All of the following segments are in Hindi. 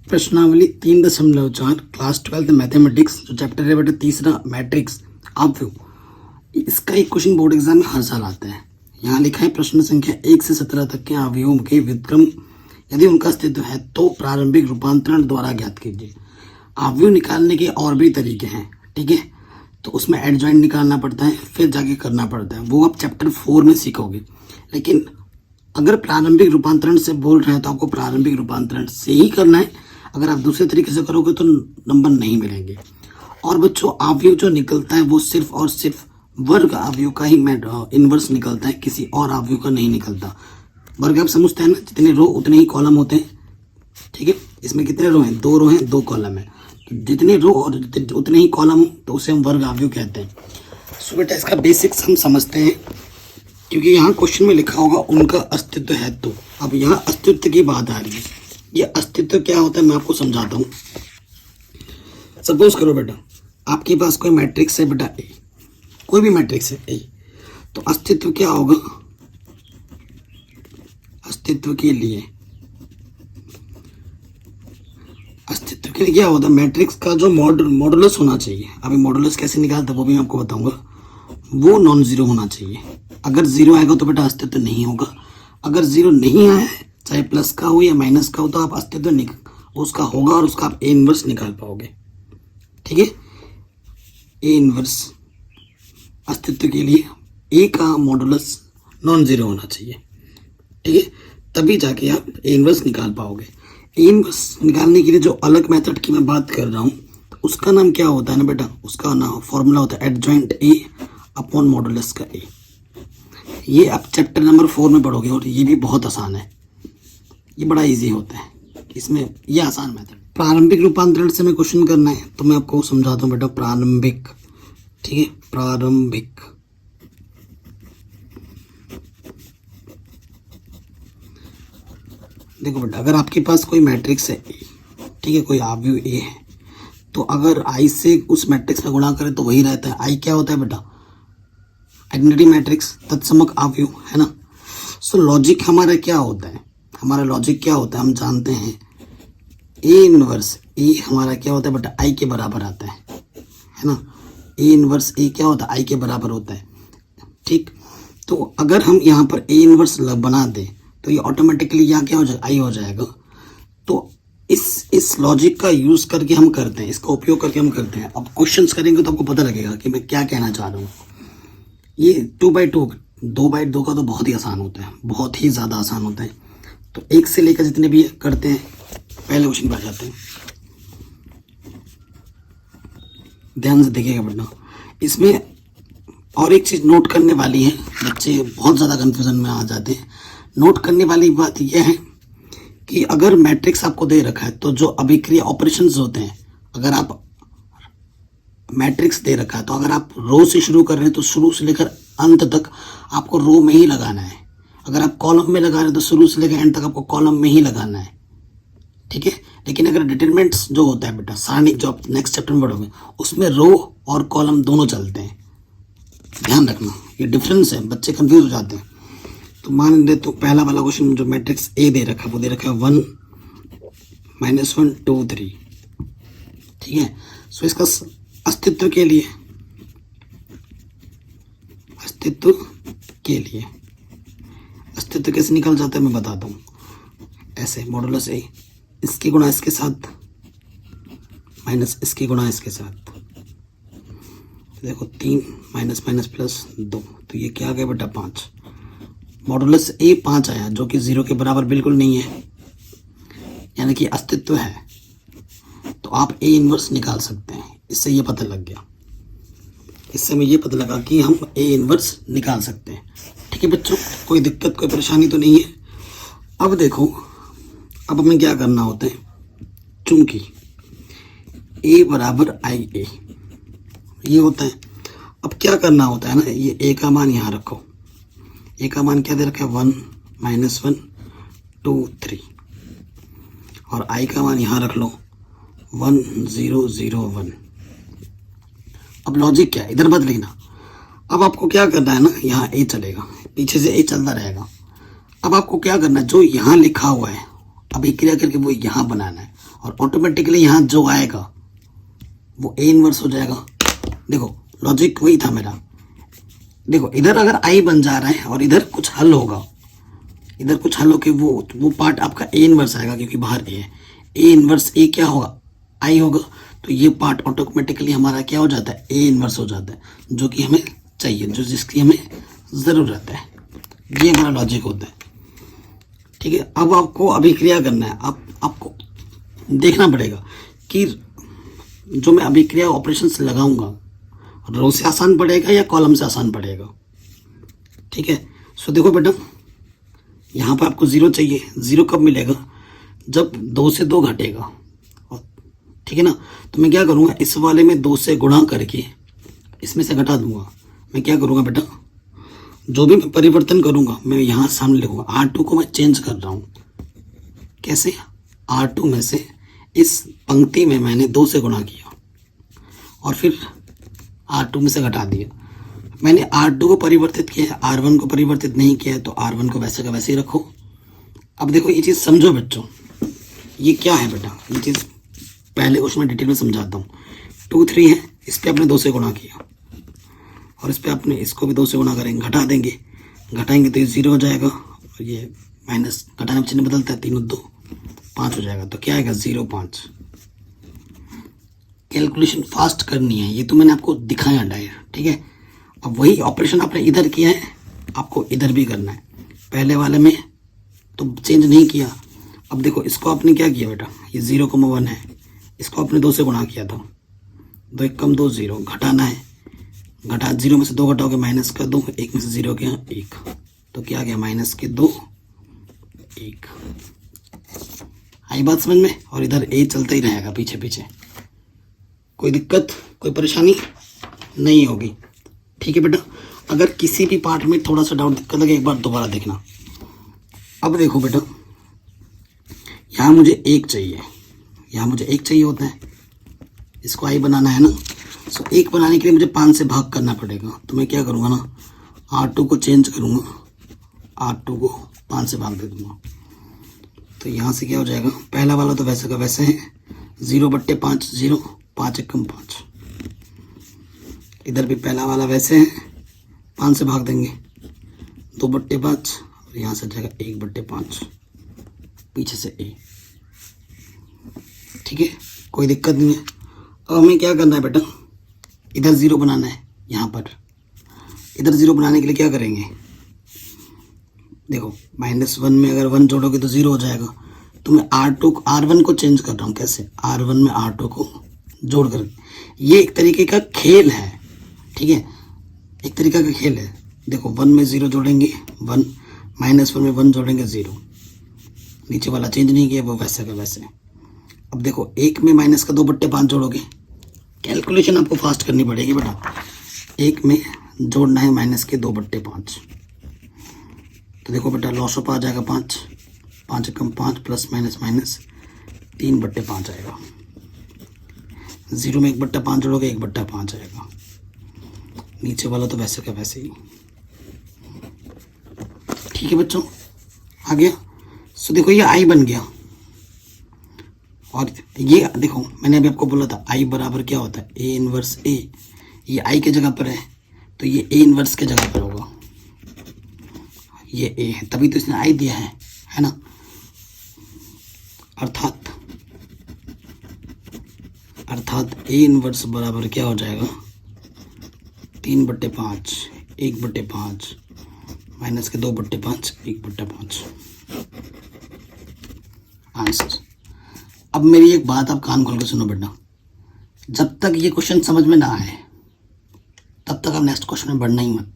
प्रश्नावली 3.4 क्लास 12 मैथमेटिक्स जो चैप्टर है बेटा तीसरा मैट्रिक्स अवयव। इसका एक क्वेश्चन बोर्ड एग्जाम में हर साल आता है। यहाँ लिखा है प्रश्न संख्या 1 से 17 तक के अवयवों के व्युत्क्रम यदि उनका अस्तित्व है तो प्रारंभिक रूपांतरण द्वारा ज्ञात कीजिए। अवयव निकालने के और भी तरीके हैं, ठीक है, तो उसमें एडजॉइंट निकालना पड़ता है, फिर जाके करना पड़ता है, वो आप चैप्टर 4 में सीखोगे। लेकिन अगर प्रारंभिक रूपांतरण से बोल रहे हैं तो आपको प्रारंभिक रूपांतरण से ही करना है। अगर आप दूसरे तरीके से करोगे तो नंबर नहीं मिलेंगे। और बच्चों अवयव जो निकलता है वो सिर्फ और सिर्फ वर्ग अवयव का ही इनवर्स निकलता है, किसी और अवयव का नहीं निकलता। वर्ग आप समझते हैं ना, जितने रो उतने ही कॉलम होते हैं, ठीक है। इसमें कितने रो हैं? 2 रो हैं, 2 कॉलम है। तो जितने रो और उतने ही कॉलम तो उसे हम वर्ग अवयव कहते हैं। सो बेटा इसका बेसिक्स हम समझते हैं, क्योंकि यहाँ क्वेश्चन में लिखा होगा उनका अस्तित्व है। तो अब यहाँ अस्तित्व की बात आ रही है। ये अस्तित्व क्या होता है मैं आपको समझाता हूँ। सपोज करो बेटा आपके पास कोई मैट्रिक्स है बेटा ए, कोई भी मैट्रिक्स है ए, तो अस्तित्व क्या होगा? अस्तित्व के लिए क्या होता है? मैट्रिक्स का जो मॉडुलस होना चाहिए। अभी मॉडुलस कैसे निकालते हैं वो भी मैं आपको बताऊंगा। वो नॉन जीरो होना चाहिए। अगर जीरो आएगा तो बेटा अस्तित्व नहीं होगा। अगर जीरो नहीं आया है, चाहे प्लस का हो या माइनस का हो, तो आप अस्तित्व उसका होगा और उसका आप ए इनवर्स निकाल पाओगे, ठीक है। ए इनवर्स अस्तित्व के लिए ए का मॉडुलस नॉन जीरो होना चाहिए, ठीक है, तभी जाके आप ए इनवर्स निकाल पाओगे। ए इनवर्स निकालने के लिए जो अलग मेथड की मैं बात कर रहा हूँ तो उसका नाम क्या होता है ना बेटा, उसका नाम फॉर्मूला होता है एडजॉइंट ए अपॉन मॉडुलस का ए। ये आप चैप्टर नंबर 4 में पढ़ोगे और ये भी बहुत आसान है, ये बड़ा इजी होता है, इसमें ये आसान मेथड। प्रारंभिक रूपांतरण से मैं क्वेश्चन करना है तो मैं आपको समझाता हूँ बेटा। प्रारंभिक, ठीक है, प्रारंभिक देखो बेटा, अगर आपके पास कोई मैट्रिक्स है, ठीक है, कोई अवयव ए है, तो अगर आई से उस मैट्रिक्स का गुणा करें तो वही रहता है। आई क्या होता है बेटा? आइडेंटिटी मैट्रिक्स, तत्समक अवयव, है ना। सो लॉजिक हमारा क्या होता है? हमारा लॉजिक क्या होता है हम जानते हैं। ए इनवर्स ए हमारा क्या होता है बेटा? आई के बराबर आता है ना। ए इनवर्स ए क्या होता है? आई के बराबर होता है, ठीक। तो अगर हम यहाँ पर ए इनवर्स बना दें तो ये ऑटोमेटिकली यहाँ क्या हो जाएगा? आई हो जाएगा। तो इस लॉजिक का यूज करके हम करते हैं, इसका उपयोग करके हम करते हैं। अब क्वेश्चंस करेंगे तो आपको पता लगेगा कि मैं क्या कहना चाह रहा हूँ। ये 2/2 2/2 का तो बहुत ही आसान होता है, बहुत ही ज़्यादा आसान होता है। तो 1 से लेकर जितने भी करते हैं पहले क्वेश्चन पर जाते हैं। ध्यान से देखिएगा बेटा, इसमें और एक चीज़ नोट करने वाली है, बच्चे बहुत ज़्यादा कन्फ्यूजन में आ जाते हैं। नोट करने वाली बात यह है कि अगर मैट्रिक्स आपको दे रखा है तो जो अभिक्रिया ऑपरेशंस होते हैं, अगर आप मैट्रिक्स दे रखा है तो अगर आप रो से शुरू कर रहे हैं तो शुरू से लेकर अंत तक आपको रो में ही लगाना है। अगर आप कॉलम में लगा रहे हैं तो शुरू से लेकर एंड तक आपको कॉलम में ही लगाना है, ठीक है। लेकिन अगर डिटरमिनेंट्स जो होता है बेटा, सारणी जो आप नेक्स्ट चैप्टर में पढ़ोगे, उसमें रो और कॉलम दोनों चलते हैं। ध्यान रखना, ये डिफरेंस है, बच्चे कंफ्यूज हो जाते हैं। तो मान ले तो पहला वाला क्वेश्चन जो मैट्रिक्स ए दे रखा है वो दे रखा है 1 -1 2 3, ठीक है। सो इसका अस्तित्व के लिए अस्तित्व कैसे निकल जाता है मैं बताता हूँ। ऐसे मॉडुलस ए, इसकी गुणा इसके साथ माइनस इसकी गुणा इसके साथ, देखो 3 माइनस माइनस प्लस 2, तो ये क्या आ गया बेटा? 5। मॉडुलस ए 5 आया जो कि 0 के बराबर बिल्कुल नहीं है, यानी कि अस्तित्व है। तो आप ए इनवर्स निकाल सकते हैं। इससे ये पता लग गया, इससे हमें ये पता लगा कि हम ए इनवर्स निकाल सकते हैं, ठीक है बच्चों। कोई दिक्कत कोई परेशानी तो नहीं है। अब देखो, अब हमें क्या करना होता है, चूंकि ए बराबर आई ए ये होता है। अब क्या करना होता है ना, ये ए का मान यहाँ रखो। ए का मान क्या दे रखा है? 1 -1 2 3, और आई का मान यहाँ रख लो 1 0 0 1। अब लॉजिक क्या है, इधर मत लिखना। अब आपको क्या करना है ना, यहाँ ए चलेगा, पीछे से ए चलता रहेगा। अब आपको क्या करना है, जो यहाँ लिखा हुआ है अभिक्रिया करके वो यहाँ बनाना है, और ऑटोमेटिकली यहाँ जो आएगा वो ए इनवर्स हो जाएगा। देखो लॉजिक वही था मेरा। देखो इधर अगर आई बन जा रहा है और इधर कुछ हल होगा, इधर कुछ हल होके वो पार्ट आपका ए इनवर्स आएगा, क्योंकि बाहर ए है। ए इनवर्स ए क्या होगा, आई होगा, तो ये पार्ट ऑटोमेटिकली हमारा क्या हो जाता है, ए इनवर्स हो जाता है, जो कि हमें चाहिए, जो जिसकी हमें ज़रूरत है। ये हमारा लॉजिक होता है। ठीक है, अब आपको अभिक्रिया करना है। आपको देखना पड़ेगा कि जो मैं अभिक्रिया ऑपरेशन से लगाऊंगा, रो से आसान पड़ेगा या कॉलम से आसान पड़ेगा। ठीक है, सो देखो बेटा, यहाँ पर आपको 0 चाहिए। 0 कब मिलेगा, जब 2 से 2 घटेगा। ठीक है ना, तो मैं क्या करूँगा, इस वाले में 2 से गुणा करके इसमें से घटा दूंगा। मैं क्या करूँगा बेटा, जो भी मैं परिवर्तन करूँगा मैं यहाँ सामने लिखूँगा। R2 को मैं चेंज कर रहा हूँ। कैसे, R2 में से इस पंक्ति में मैंने 2 से गुणा किया और फिर R2 में से घटा दिया। मैंने R2 को परिवर्तित किया है, R1 को परिवर्तित नहीं किया है, तो R1 को वैसे का वैसे ही रखो। अब देखो ये चीज़ समझो बच्चों, ये क्या है बेटा, ये चीज़ पहले उसमें डिटेल में समझाता हूँ। 2 3 है, इस पर आपने 2 से गुणा किया और इस पर आपने इसको भी 2 से गुणा करेंगे, घटा देंगे, घटाएंगे तो ये 0 हो जाएगा और ये माइनस, घटाने में चिन्ह बदलता है, 3 2 5 हो जाएगा। तो क्या आएगा, 0 5। कैलकुलेशन फास्ट करनी है, ये तो मैंने आपको दिखाया डायरेक्ट। ठीक है, अब वही ऑपरेशन आपने इधर किया है, आपको इधर भी करना है। पहले वाले में तो चेंज नहीं किया। अब देखो इसको आपने क्या किया बेटा, ये 0,1 है, इसको आपने 2 से गुणा किया था, 2 1 कम 2 0, घटाना है, घटा 0 में से 2 घटाओगे माइनस का 2, 1 में से 0 गया 1, तो क्या गया माइनस के 2 1। आई बात समझ में, और इधर ए चलता ही रहेगा पीछे पीछे, कोई दिक्कत कोई परेशानी नहीं होगी। ठीक है बेटा, अगर किसी भी पार्ट में थोड़ा सा डाउट दिक्कत लगे एक बार दोबारा देखना। अब देखो बेटा, यहाँ मुझे 1 चाहिए, यहाँ मुझे 1 चाहिए होता है, इसको आई बनाना है ना। सो 1 बनाने के लिए मुझे 5 से भाग करना पड़ेगा। तो मैं क्या करूँगा ना, R2 को चेंज करूँगा, R2 को 5 से भाग दे दूँगा। तो यहाँ से क्या हो जाएगा, पहला वाला तो वैसे का वैसे है, 0/5 0, 5 1 5। इधर भी पहला वाला वैसे है, 5 से भाग देंगे, 2/5 और यहाँ से जाएगा 1/5, पीछे से ए। ठीक है, कोई दिक्कत नहीं है। अब हमें क्या करना है बेटा, इधर 0 बनाना है, यहाँ पर इधर 0 बनाने के लिए क्या करेंगे, देखो -1 में अगर 1 जोड़ोगे तो 0 हो जाएगा। तो मैं R1 को चेंज कर रहा हूँ। कैसे, R1 में R2 को जोड़ कर, ये एक तरीके का खेल है। ठीक है, एक तरीका का खेल है। देखो 1 में 0 जोड़ेंगे 1, -1 में 1 जोड़ेंगे 0, नीचे वाला चेंज नहीं किया, वो वैसे का वैसे। अब देखो 1 में माइनस का 2/5 जोड़ोगे, कैलकुलेशन आपको फास्ट करनी पड़ेगी बेटा। 1 में जोड़ना है माइनस के 2/5, तो देखो बेटा लॉस ऑफ आ जाएगा 5, 5 कम 5 प्लस माइनस माइनस 3/5 आएगा। 0 में 1/5 जोड़ोगे 1/5 आएगा, नीचे वाला तो वैसे का वैसे ही। ठीक है बच्चों, आ गया। सो देखो ये आई बन गया, और ये देखो मैंने अभी आपको बोला था आई बराबर क्या होता है, ए इनवर्स ए। ये आई के जगह पर है तो ये ए इनवर्स के जगह पर होगा, ये ए है तभी तो इसने आई दिया है ना। अर्थात ए इनवर्स बराबर क्या हो जाएगा, 3/5, 1/5 माइनस के 2/5, 1/5 आंसर। अब मेरी एक बात आप कान खोल के सुनो बेटा, जब तक ये क्वेश्चन समझ में ना आए तब तक आप नेक्स्ट क्वेश्चन में बढ़ना ही मत।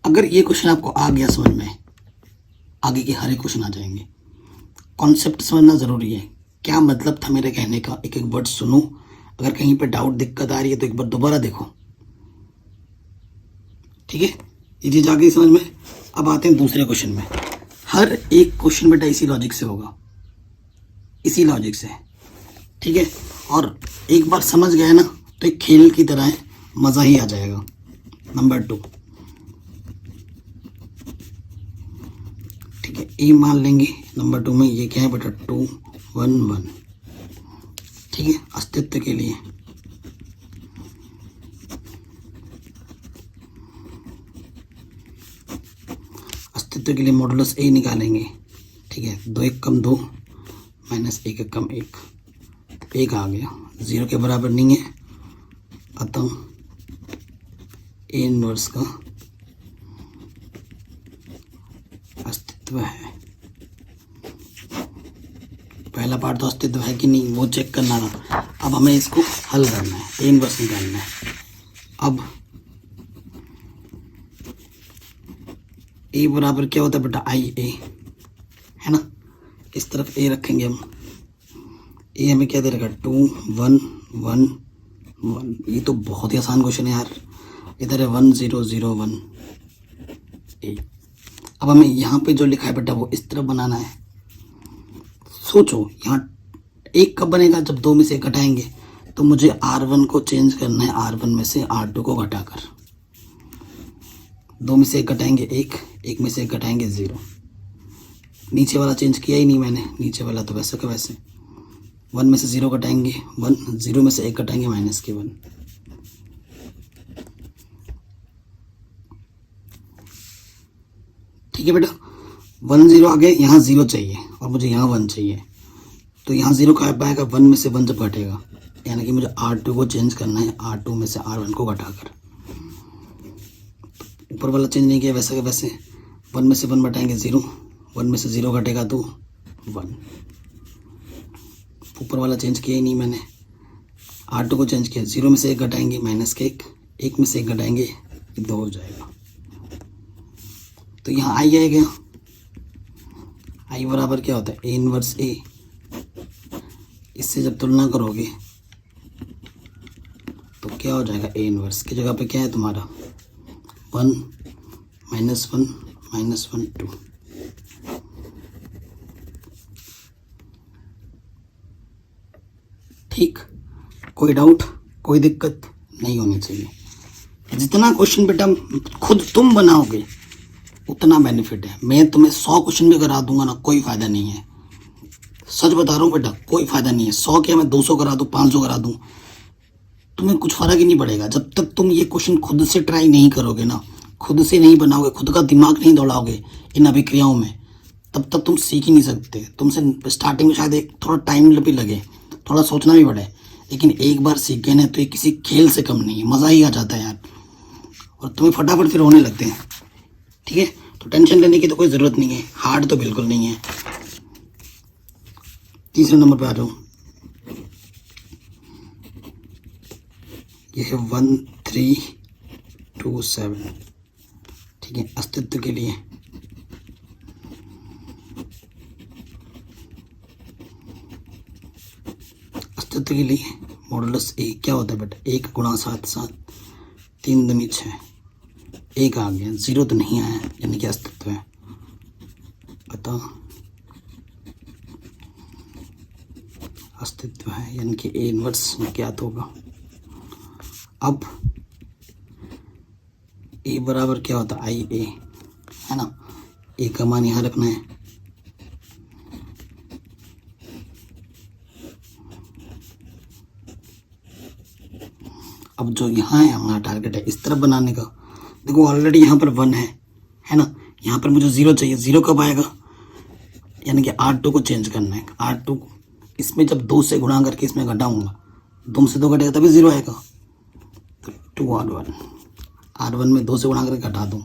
अगर ये क्वेश्चन आपको आ गया समझ में, आगे के हर एक क्वेश्चन आ जाएंगे। कॉन्सेप्ट समझना ज़रूरी है, क्या मतलब था मेरे कहने का, एक एक वर्ड सुनो। अगर कहीं पे डाउट दिक्कत आ रही है तो एक बार दोबारा देखो। ठीक है, ये चीज़ आ गई समझ में। अब आते हैं दूसरे क्वेश्चन में। हर एक क्वेश्चन बेटा इसी लॉजिक से होगा, इसी लॉजिक से। ठीक है, और एक बार समझ गए ना तो एक खेल की तरह है, मज़ा ही आ जाएगा। नंबर 2, ठीक है, ए मान लेंगे। नंबर 2 में ये क्या है बेटा, 2 1 1, ठीक है, अस्तित्व के लिए। अस्तित्व के लिए मॉडुलस ए निकालेंगे। ठीक है, 2 1 कम 2 माइनस 1 1 कम 1, 1 आ गया, 0 के बराबर नहीं है, अतः ए इनवर्स का अस्तित्व है। पहला पार्ट तो अस्तित्व है कि नहीं वो चेक करना था, अब हमें इसको हल करना है, ए इनवर्स निकालना है। अब ए बराबर क्या होता है बेटा, आई ए, है ना, इस तरफ ए रखेंगे हम, ए हमें क्या दे रखा, 2 1 1 1। ये तो बहुत ही आसान क्वेश्चन है यार, इधर है 1 0 0 1 ए। अब हमें यहाँ पे जो लिखा है बेटा वो इस तरफ बनाना है। सोचो यहाँ एक कब बनेगा, जब 2 में से एक घटाएंगे, तो मुझे R1 को चेंज करना है R1 में से R2 को घटाकर। 2 में से एक घटाएंगे 1, 1 में से एक घटाएंगे 0। नीचे वाला चेंज किया ही नहीं मैंने, नीचे वाला तो वैसे का वैसे। 1 में से 0 घटाएंगे 1, 0 में से 1 घटाएंगे -1। ठीक है बेटा, 1 0 आ गए, यहाँ 0 चाहिए और मुझे यहाँ 1 चाहिए, तो यहाँ 0 कहाँ पाएगा, 1 में से 1 जब घटेगा, यानी कि मुझे R2 को चेंज करना है R2 में से R1 को घटाकर। ऊपर वाला चेंज नहीं किया, वैसे का वैसे। 1 में से 1 घटाएंगे 0, 1 में से 0 घटेगा तो 1। ऊपर वाला चेंज किया ही नहीं मैंने, R2 को चेंज किया, 0 में से 1 घटाएंगे -1, 1 में से 1 घटाएंगे 2 हो जाएगा। तो यहाँ आई आएगा, आई बराबर क्या होता है, ए इनवर्स ए। इससे जब तुलना करोगे तो क्या हो जाएगा, ए इनवर्स की जगह पे क्या है तुम्हारा 1 -1 -1 2। ठीक, कोई डाउट, कोई दिक्कत नहीं होनी चाहिए। जितना क्वेश्चन बेटा खुद तुम बनाओगे उतना बेनिफिट है। मैं तुम्हें 100 क्वेश्चन भी करा दूंगा ना, कोई फायदा नहीं है, सच बता रहा हूँ बेटा, कोई फायदा नहीं है। 100 क्या मैं 200 करा दूँ, 500 करा दूँ, तुम्हें कुछ फर्क ही नहीं पड़ेगा। जब तक तुम ये क्वेश्चन खुद से ट्राई नहीं करोगे ना, खुद से नहीं बनाओगे, खुद का दिमाग नहीं दौड़ाओगे इन अभिक्रियाओं में, तब तक तुम सीख ही नहीं सकते। तुमसे स्टार्टिंग में शायद एक थोड़ा टाइम भी लगे, थोड़ा सोचना भी पड़े, लेकिन एक बार सीख गए ना तो ये किसी खेल से कम नहीं है, मज़ा ही आ जाता है यार, और तुम्हें फटाफट फिर होने लगते हैं। ठीक है, तो टेंशन लेने की तो कोई ज़रूरत नहीं है, हार्ड तो बिल्कुल नहीं है। तीसरे नंबर पे आ जाओ, यह है 1 3 2 7। ठीक है, अस्तित्व के लिए अस्तित्व के लिए मॉडुलस ए क्या होता है बेटा, 1 गुणा 7 7, 3 दूनी 6, 1 आ गया, 0 तो नहीं आया, यानी कि अस्तित्व है। अतः अस्तित्व है, यानी कि ए इनवर्स ज्ञात होगा। अब ए बराबर क्या होता है, आई ए, है ना, ए का मान यहाँ रखना है। अब जो यहाँ है हमारा टारगेट है इस तरफ बनाने का। देखो ऑलरेडी यहाँ पर 1 है ना, यहाँ पर मुझे 0 चाहिए, 0 कब आएगा, यानी कि R2 को चेंज करना है। R2 इसमें जब 2 से गुणा करके इसमें घटाऊंगा, 2 से 2 घटेगा तभी 0 आएगा, तो 2R1, R1 में 2 से गुणा करके घटा दूँ,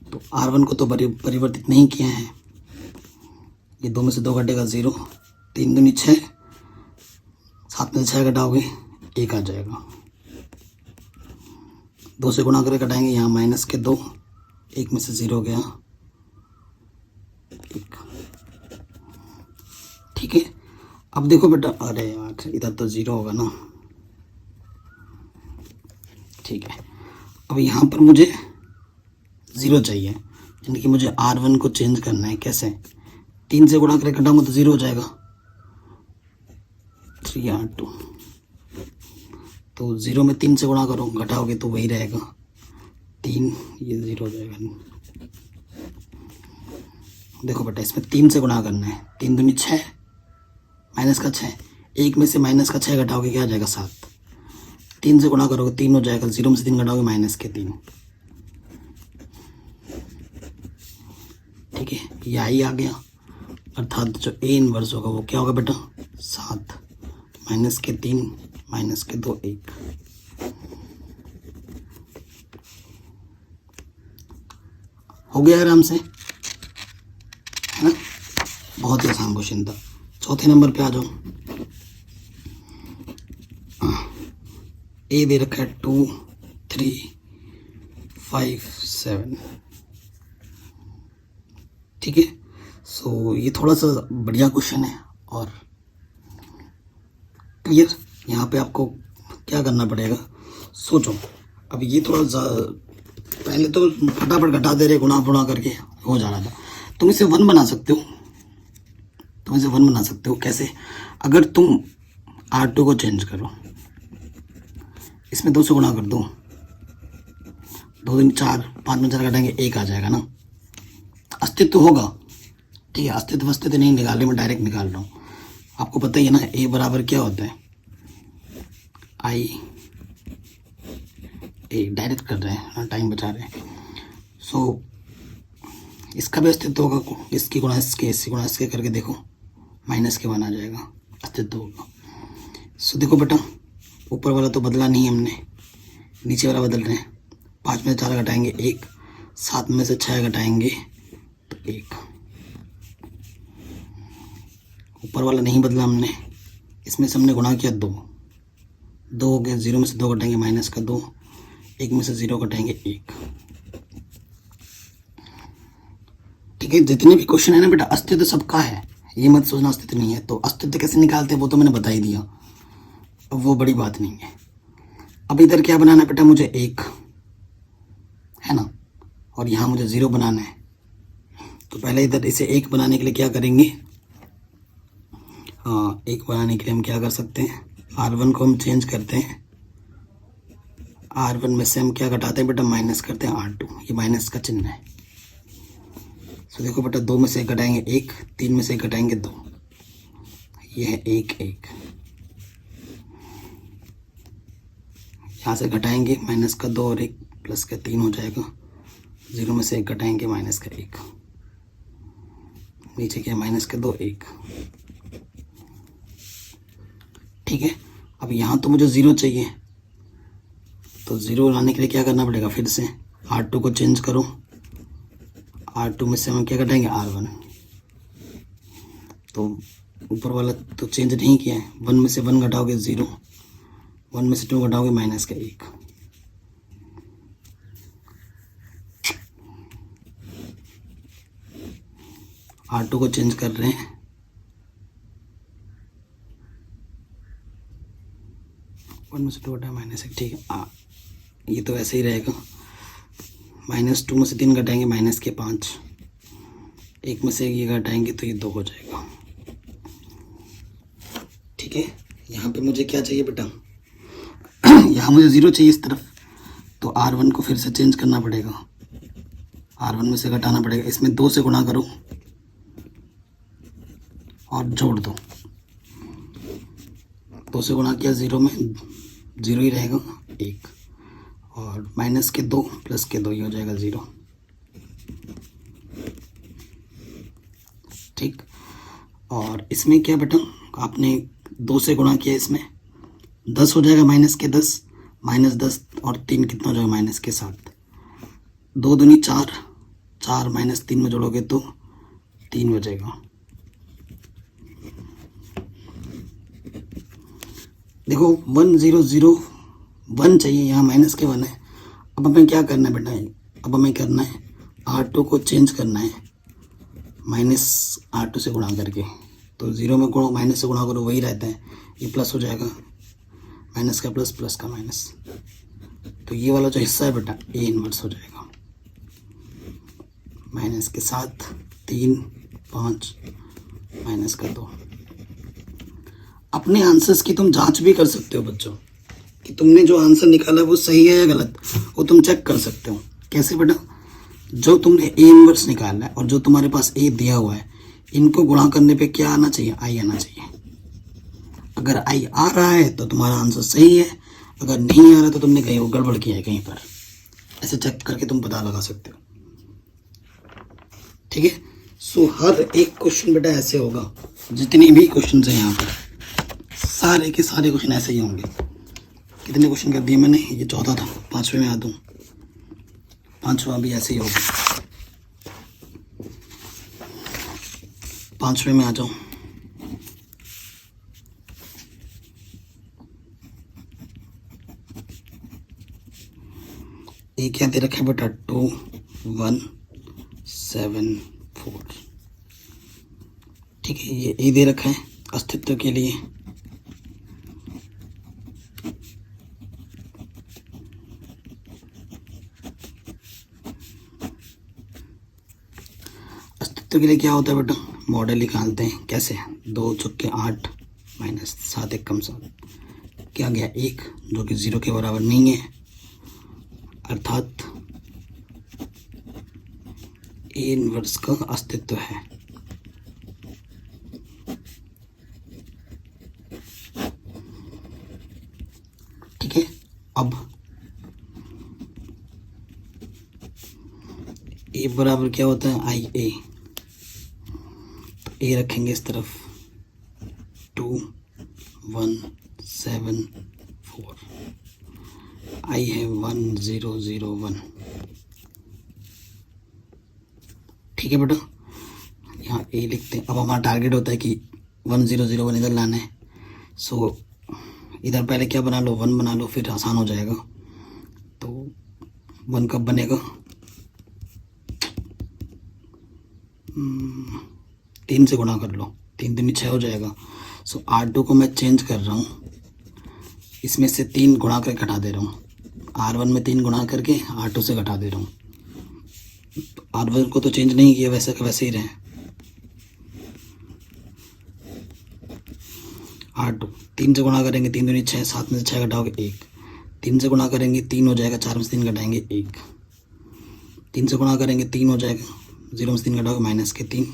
तो R1 को तो परिवर्तित नहीं किया है, ये 2 में से 2 घटेगा 0, 3 दूनी 6, 7 में से 6 घटाओगे 1 आ जाएगा। 2 से गुणा करके घटाएंगे, यहाँ -2, 1 में से 0 गया 1। ठीक है, अब देखो बेटा, अरे यार इधर तो 0 होगा ना। ठीक है, अब यहाँ पर मुझे 0 चाहिए, यानी कि मुझे R1 को चेंज करना है। कैसे, 3 से गुणा करके घटाऊंगा तो 0 हो जाएगा, 3R2। तो 0 में 3 से गुणा करो, घटाओगे तो वही रहेगा 3, ये 0 हो जाएगा। देखो बेटा इसमें 3 से गुणा करना है, 3 दूनी 6, माइनस का 6, 1 में से माइनस का 6 घटाओगे क्या आ जाएगा 7। 3 से गुणा करोगे 3 हो जाएगा, 0 में से 3 घटाओगे -3। ठीक है, यही आ गया। अर्थात जो A इनवर्स होगा वो क्या होगा बेटा 7 -3 -2 1। हो गया आराम से, है ना। बहुत ही आसान क्वेश्चन था। चौथे नंबर पे आ जाओ। ए दे रखा है 2 3 5 7। ठीक है, सो ये थोड़ा सा बढ़िया क्वेश्चन है और क्लियर। यहाँ पे आपको क्या करना पड़ेगा, सोचो। अब ये थोड़ा पहले तो फटाफट घटा दे रहे, गुणा गुणा करके हो जा रहा था। तुम इसे 1 बना सकते हो, तुम इसे 1 बना सकते हो। कैसे, अगर तुम R2 को चेंज करो, इसमें 2 से गुणा कर दो, 2 दिन 4, 5 में 4 घटाएंगे 1 आ जाएगा ना। अस्तित्व होगा, ठीक है। अस्तित्व नहीं निकाल रही मैं, डायरेक्ट निकाल रहा हूँ। आपको पता ही है ना A बराबर क्या होता है, I A। डायरेक्ट कर रहे हैं, टाइम बचा रहे हैं। सो इसका भी अस्तित्व होगा, इसकी गुणा इसके, इसकी गुणा इसके करके देखो -1 आ जाएगा, अस्तित्व होगा। सो देखो बेटा, ऊपर वाला तो बदला नहीं हमने, नीचे वाला बदल रहे हैं। 5 में से 4 घटाएंगे 1, 7 में से 6 घटाएंगे तो 1। ऊपर वाला नहीं बदला हमने, इसमें से हमने गुणा किया 2 हो गया। 0 में से 2 घटाएंगे -2, 1 में से 0 घटाएंगे 1। ठीक है, जितने भी क्वेश्चन है ना बेटा, अस्तित्व सबका है, ये मत सोचना अस्तित्व नहीं है। तो अस्तित्व कैसे निकालते हैं वो तो मैंने बता ही दिया, अब वो बड़ी बात नहीं है। अब इधर क्या बनाना है बेटा, मुझे 1 है ना, और यहाँ मुझे 0 बनाना है। तो पहले इधर इसे 1 बनाने के लिए क्या करेंगे, 1 बनाने के लिए हम क्या कर सकते हैं, R1 को हम चेंज करते हैं। R1 में से हम क्या घटाते हैं बेटा, माइनस करते हैं R2। ये माइनस का चिन्ह है। तो देखो बेटा, 2 में से 1 घटाएंगे 1, 3 में से 1 घटाएंगे 2, ये है 1 1। यहाँ से घटाएंगे -2 और 1 +3 हो जाएगा। 0 में से 1 घटाएंगे -1, नीचे क्या -2 1। ठीक है, अब यहाँ तो मुझे 0 चाहिए, तो 0 लाने के लिए क्या करना पड़ेगा, फिर से R2 को चेंज करो। R2 में से हम क्या घटाएंगे R1। तो ऊपर वाला तो चेंज नहीं किया है, 1 में से 1 घटाओगे 0, 1 में से 2 घटाओगे -1। R2 को चेंज कर रहे हैं, 1 में से 2 घटाए -1। ठीक है, ये तो ऐसे ही रहेगा। -2 में से 3 घटाएंगे -5, 1 में से 1 ये घटाएंगे तो ये 2 हो जाएगा। ठीक है, यहाँ पे मुझे क्या चाहिए बेटा, यहाँ मुझे 0 चाहिए इस तरफ, तो R1 को फिर से चेंज करना पड़ेगा। R1 में से घटाना पड़ेगा, इसमें 2 से गुणा करो और जोड़ दो। 2 से गुणा किया 0 में, 0 ही रहेगा 1, और -2 +2 ये हो जाएगा 0। ठीक, और इसमें क्या बेटा, आपने 2 से गुणा किया, इसमें 10 हो जाएगा, -10 -10 और 3 कितना हो जाएगा -7। 2 दूनी 4, 4 -3 में जोड़ोगे तो 3 बचेगा। देखो 1 0 0 1 चाहिए, यहाँ -1 है। अब हमें क्या करना है बेटा, अब हमें करना है R2 को चेंज करना है -R2 से गुणा करके। तो 0 में गुणो माइनस से गुणा करो वही रहता है, ये प्लस हो जाएगा, माइनस का प्लस प्लस का माइनस। तो ये वाला जो हिस्सा है बेटा A इनवर्स हो जाएगा, माइनस के साथ 3 5 माइनस का 2। अपने आंसर्स की तुम जांच भी कर सकते हो बच्चों कि तुमने जो आंसर निकाला वो सही है या गलत, वो तुम चेक कर सकते हो। कैसे बेटा, जो तुमने A इनवर्स निकाला है और जो तुम्हारे पास A दिया हुआ है, इनको गुणा करने पे क्या आना चाहिए, I आना चाहिए। अगर आई आ रहा है तो तुम्हारा आंसर सही है, अगर नहीं आ रहा तो तुमने कहीं गड़बड़ किया है कहीं पर। ऐसे चेक करके तुम पता लगा सकते हो, ठीक है। सो हर एक क्वेश्चन बेटा ऐसे होगा, जितनी भी क्वेश्चन है यहाँ पर सारे के सारे क्वेश्चन ऐसे ही होंगे। कितने क्वेश्चन कर दिए मैंने, ये 14 था, 5वें में आ दूँ, 5वां भी ऐसे ही होगा। 5वें में आ जाओ। ये क्या दे रखा है बेटा, 2 1 7 4, ठीक है। ये दे रखा है अस्तित्व के लिए। अस्तित्व के लिए क्या होता है बेटा, मॉडल निकालते हैं कैसे, 2 चौके 8 माइनस 7 एक कम 7, क्या गया 1 जो कि 0 के बराबर नहीं है, अर्थात ए इनवर्स का अस्तित्व है। ठीक है, अब ए बराबर क्या होता है, आई ए, तो ए रखेंगे इस तरफ, 2 1 7 4, आई है 1 0 0 1, ठीक है बेटा। यहाँ ए लिखते हैं। अब हमारा टारगेट होता है कि 1 0 0 1 इधर लाना है। सो इधर पहले क्या बना लो, 1 बना लो, फिर आसान हो जाएगा। तो 1 कब बनेगा, 3 से गुणा कर लो, 3 दूनी 6 हो जाएगा। सो R2 को मैं चेंज कर रहा हूँ, इसमें से 3 गुणा करके घटा दे रहा हूँ। R1 में 3 गुणा करके R2 से घटा दे रहा हूँ। R1 को तो चेंज नहीं किया, वैसे का वैसे ही रहे। R2 3 से गुणा करेंगे, 3 दूनी 6, 7 में से 6 घटाओगे 1, 3 से गुणा करेंगे 3 हो जाएगा, 4 में से 3 घटाएंगे 1, 3 से गुणा करेंगे 3 हो जाएगा, 0 में से 3 घटाओगे माइनस के 3,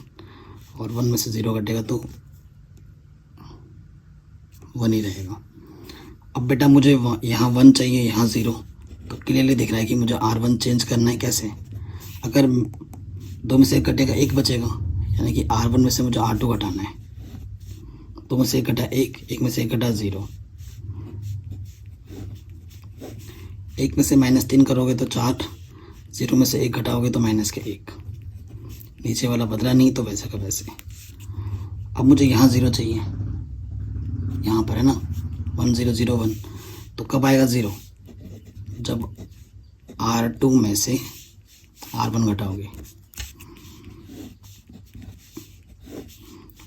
और 1 में से 0 घटेगा तो 1 ही रहेगा। अब बेटा मुझे यहाँ 1 चाहिए, यहाँ 0, तो क्लियरली दिख रहा है कि मुझे R1 चेंज करना है। कैसे, अगर 2 में से 1 घटेगा 1 बचेगा, यानी कि R1 में से मुझे R2 घटाना है। 2 में से 1 घटा 1, 1 में से 1 घटा 0, 1 में से -3 करोगे तो 4, 0 में से 1 घटाओगे तो माइनस के 1, नीचे वाला बदला नहीं तो वैसे का वैसे। अब मुझे यहाँ 0 चाहिए, यहाँ पर है ना 1 0 0 1, तो कब आएगा 0, जब R2 में से R1 घटाओगे,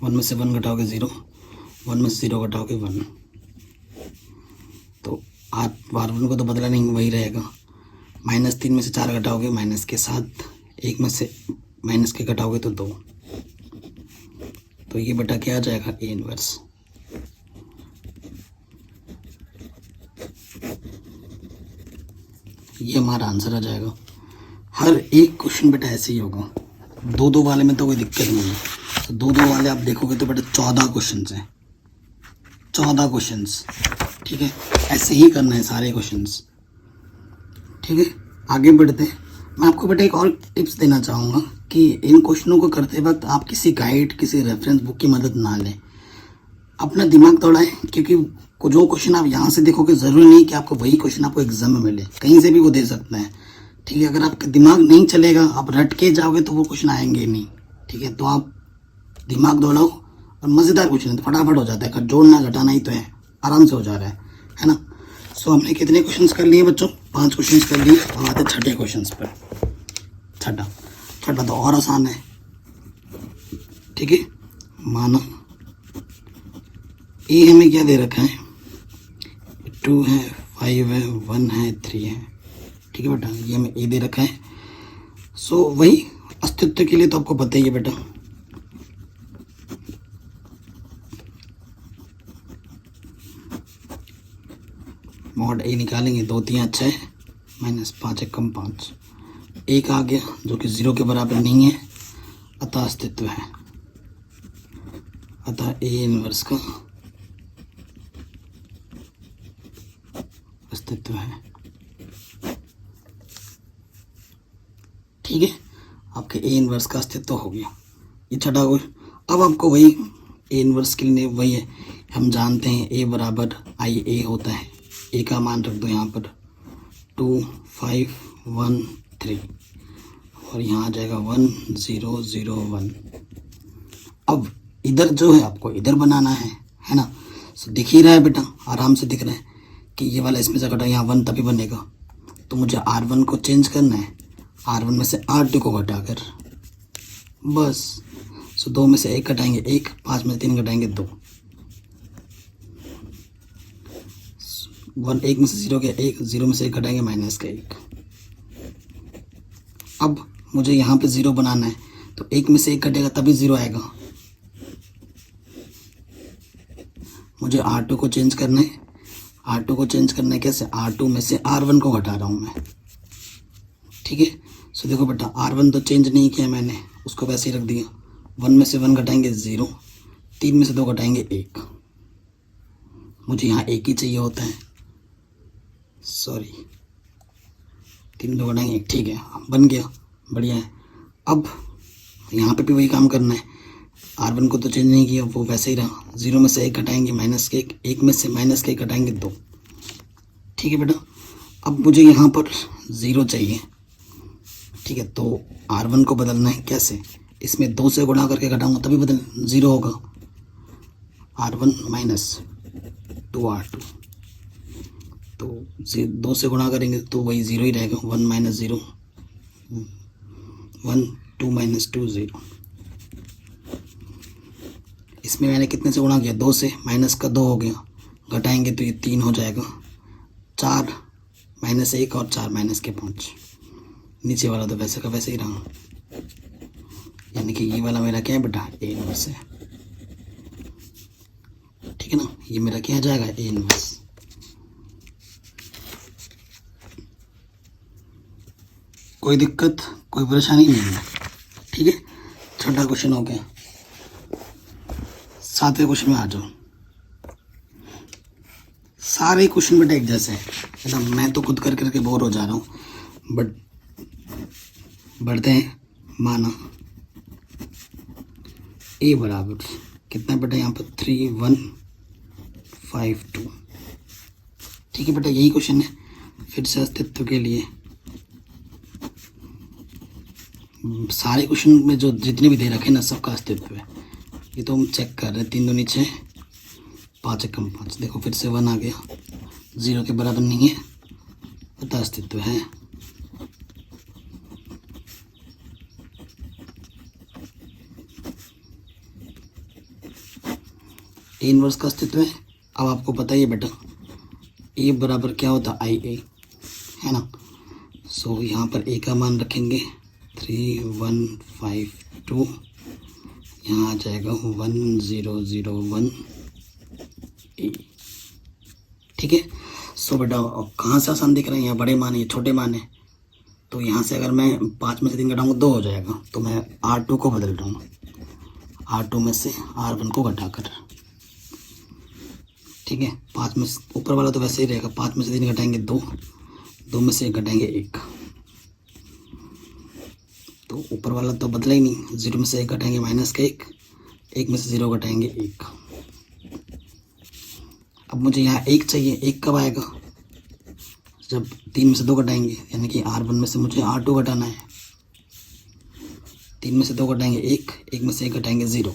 1 में से 1 घटाओगे 0, 1 में से 0 घटाओगे 1, तो R1 को तो बदला नहीं, वही रहेगा। -3 में से 4 घटाओगे माइनस के 7, 1 में से माइनस के घटाओगे तो 2, तो ये बेटा क्या आ जाएगा, ए इनवर्स। ये हमारा आंसर आ जाएगा। हर एक क्वेश्चन बेटा ऐसे ही होगा। 2-2 वाले में तो कोई दिक्कत नहीं है, तो 2-2 वाले आप देखोगे तो बेटा 14 क्वेश्चन हैं, 14 क्वेश्चन, ठीक है। ऐसे ही करना है सारे क्वेश्चंस, ठीक है। आगे बढ़ते हैं। मैं आपको बेटा एक और टिप्स देना चाहूँगा कि इन क्वेश्चनों को करते वक्त आप किसी गाइड, किसी रेफरेंस बुक की मदद ना लें, अपना दिमाग दौड़ाएं, क्योंकि जो क्वेश्चन आप यहाँ से देखोगे ज़रूरी नहीं कि आपको वही क्वेश्चन आपको एग्जाम में मिले, कहीं से भी वो दे सकते हैं, ठीक है। अगर आपका दिमाग नहीं चलेगा, आप रट के जाओगे तो वो क्वेश्चन आएंगे ही नहीं, ठीक है। तो आप दिमाग दौड़ाओ, और मज़ेदार क्वेश्चन तो फटाफट हो जाता है, जोड़ना घटाना ही तो है, आराम से हो जा रहा है ना। सो हमने कितने क्वेश्चंस कर लिए बच्चों, 5 क्वेश्चंस कर लिए। अब आते छठे क्वेश्चंस पर। छठा तो और आसान है, ठीक है। मानो ए हमें क्या दे रखा है, 2 है, 5 है, 1 है, 3 है, ठीक है बेटा। ये हमें ए दे रखा है। सो वही अस्तित्व के लिए तो आपको पता ही है बेटा, मॉड ए निकालेंगे, 2 3 6 -5 1 कम 5, 1 आ गया जो कि 0 के बराबर नहीं है, अतः अस्तित्व है, अतः ए इनवर्स का अस्तित्व है। ठीक है, आपके ए इनवर्स का अस्तित्व हो गया। ये छठा क्वेश्चन। अब आपको वही ए इनवर्स के लिए वही है, हम जानते हैं ए बराबर आई ए होता है। ए का मान रख दो यहाँ पर 2 5 1 3 और यहाँ आ जाएगा 1 0 0 1। अब इधर जो है आपको इधर बनाना है ना। सो दिख ही रहा है बेटा, आराम से दिख रहा है कि ये वाला इसमें से घटा यहाँ 1 तभी बनेगा। तो मुझे R1 को चेंज करना है, R1 में से R2 को घटाकर, बस। सो 2 में से 1 घटाएंगे 1, 5 में से 3 घटाएंगे 2, 1 में से 0 के 1, 0 में से 1 घटाएंगे माइनस का 1। अब मुझे यहाँ पे 0 बनाना है, तो 1 में से 1 घटेगा तभी 0 आएगा। मुझे R2 को चेंज करना है, R2 को चेंज करना है कैसे, R2 में से R1 को घटा रहा हूँ मैं। ठीक है, सो देखो बेटा R1 तो चेंज नहीं किया मैंने, उसको वैसे ही रख दिया। 1 में से 1 घटाएंगे 0, 3 में से 2 घटाएंगे 1। मुझे यहाँ 1 ही चाहिए होता है, सॉरी 3 2 घटाएंगे 1। ठीक है, बन गया, बढ़िया है। अब यहाँ पे भी वही काम करना है, R1 को तो चेंज नहीं किया, वो वैसे ही रहा। 0 में से 1 घटाएंगे माइनस के 1, 1 में से माइनस के 1 घटाएंगे 2। ठीक है बेटा, अब मुझे यहाँ पर 0 चाहिए। ठीक है, तो R1 को बदलना है कैसे, इसमें 2 से गुणा करके घटाऊंगा तभी बदल 0 होगा। R1 माइनस 2R2, तो 2 से गुणा करेंगे तो वही 0 ही रहेगा। 1 माइनस 0 1, 2 माइनस 2 0। इसमें मैंने कितने से गुणा किया, 2 से, माइनस का 2 हो गया, घटाएंगे तो ये 3 हो जाएगा। 4 माइनस 1 और 4 माइनस के 5। नीचे वाला तो वैसे का वैसे ही रहा, यानी कि ये वाला मेरा क्या है बेटा, ए इनवर्स है। ठीक है ना, ये मेरा क्या जाएगा, ए इनवर्स। कोई दिक्कत, कोई परेशानी नहीं है। ठीक है, छठा क्वेश्चन हो गया। 7वें क्वेश्चन में आ जाओ। सारे क्वेश्चन बेटा एक जैसे हैं, मतलब मैं तो खुद कर करके बोर हो जा रहा हूँ, बट बढ़ते हैं। माना ए बराबर कितना बेटा, यहाँ पर 3 1 5 2। ठीक है बेटा, यही क्वेश्चन है फिर से अस्तित्व के लिए। सारे क्वेश्चन में जो जितने भी दे रखे ना, सबका अस्तित्व है। ये तो हम चेक कर रहे हैं। 3 दूनी 6, 5 एकम 5। देखो फिर से 1 आ गया, 0 के बराबर नहीं है, पता अस्तित्व है। ए इनवर्स का अस्तित्व है। अब आपको पता ही है बेटा, ए बराबर क्या होता है, आई ए, है ना। सो यहाँ पर ए का मान रखेंगे 3 1 5 2, यहाँ आ जाएगा 1 0 0 1 ए। ठीक है, सो बेटा कहाँ से आसान दिख रहे हैं, यहाँ बड़े मान है, छोटे मान है। तो यहाँ से अगर मैं 5 में से 3 घटाऊंगा 2 हो जाएगा, तो मैं R2 को बदल रहा हूँ, R2 में से R1 को घटाकर। ठीक है, 5 में ऊपर वाला तो वैसे ही रहेगा, 5 में से 3 घटाएंगे 2, 2 में से 1 घटाएंगे 1, तो ऊपर वाला तो बदला ही नहीं। 0 में से 1 घटाएंगे माइनस का 1, 1 में से 0 घटाएंगे 1। अब मुझे यहाँ 1 चाहिए, 1 कब आएगा, जब 3 में से 2 घटाएंगे, यानी कि R1 में से मुझे R2 घटाना है। 3 में से 2 घटाएंगे 1, 1 में से 1 घटाएंगे 0।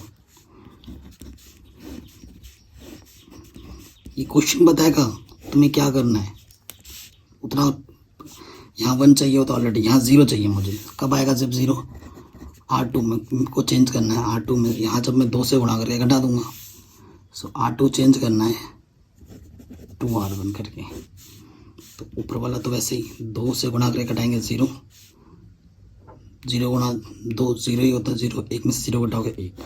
ये क्वेश्चन बताएगा तुम्हें क्या करना है। उतना यहाँ 1 चाहिए हो तो ऑलरेडी यहाँ 0 चाहिए मुझे, कब आएगा जब 0, R2 में को चेंज करना है। R2 में यहाँ जब मैं 2 से गुणा करके घटा दूंगा, सो R2 चेंज करना है 2R1 करके। तो ऊपर वाला तो वैसे ही 2 से गुणा करके घटाएंगे 0, 0 गुणा 2 0 ही होता है 0, 1 में से 0 घटाओगे 1।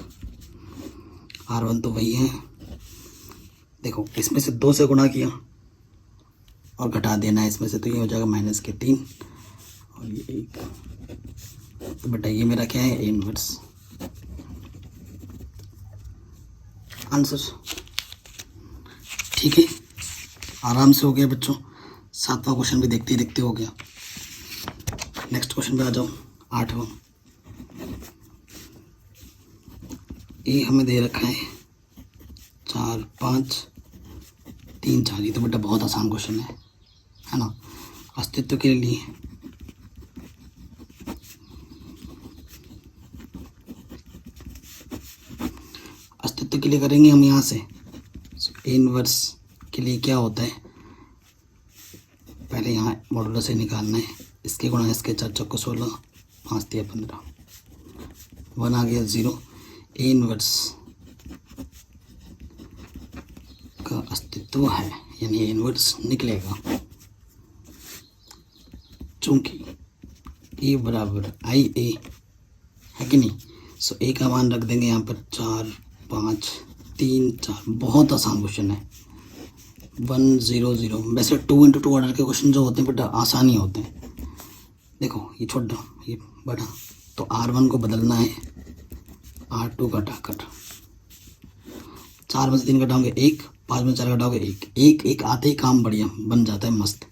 R1 तो वही है। देखो इसमें से 2 से गुणा किया और घटा देना है इसमें से, तो ये हो जाएगा माइनस के 3 और ये 1। तो बेटा ये मेरा क्या है, ए इनवर्स आंसर। ठीक है, आराम से हो गया बच्चों। 7वां क्वेश्चन भी देखते ही देखते हो गया। नेक्स्ट क्वेश्चन पे आ जाओ, 8वां। ये हमें दे रखा है 4 5 3 4। ये तो बेटा बहुत आसान क्वेश्चन है ना। अस्तित्व के लिए करेंगे हम यहाँ से। इनवर्स के लिए क्या होता है, पहले यहाँ मॉडुलस से निकालना है। इसके गुणा इसके 4 चौको 16, 5 दिया 15, 1 आ गया 0। ए इनवर्स का अस्तित्व है, यानी ए इनवर्स निकलेगा, चूंकि ए बराबर आई ए है कि नहीं। सो ए का मान रख देंगे यहाँ पर 4 5 3 4। बहुत आसान क्वेश्चन है, 1 0 0। वैसे 2 × 2 ऑर्डर के क्वेश्चन जो होते हैं बेटा आसान ही होते हैं। देखो ये छोटा ये बड़ा, तो R1 को बदलना है R2 का घटाकर। 4 में से 3 घटाओगे 1, 5 में 4 घटाओगे 1, 1 1 आते ही काम बढ़िया बन जाता है, मस्त।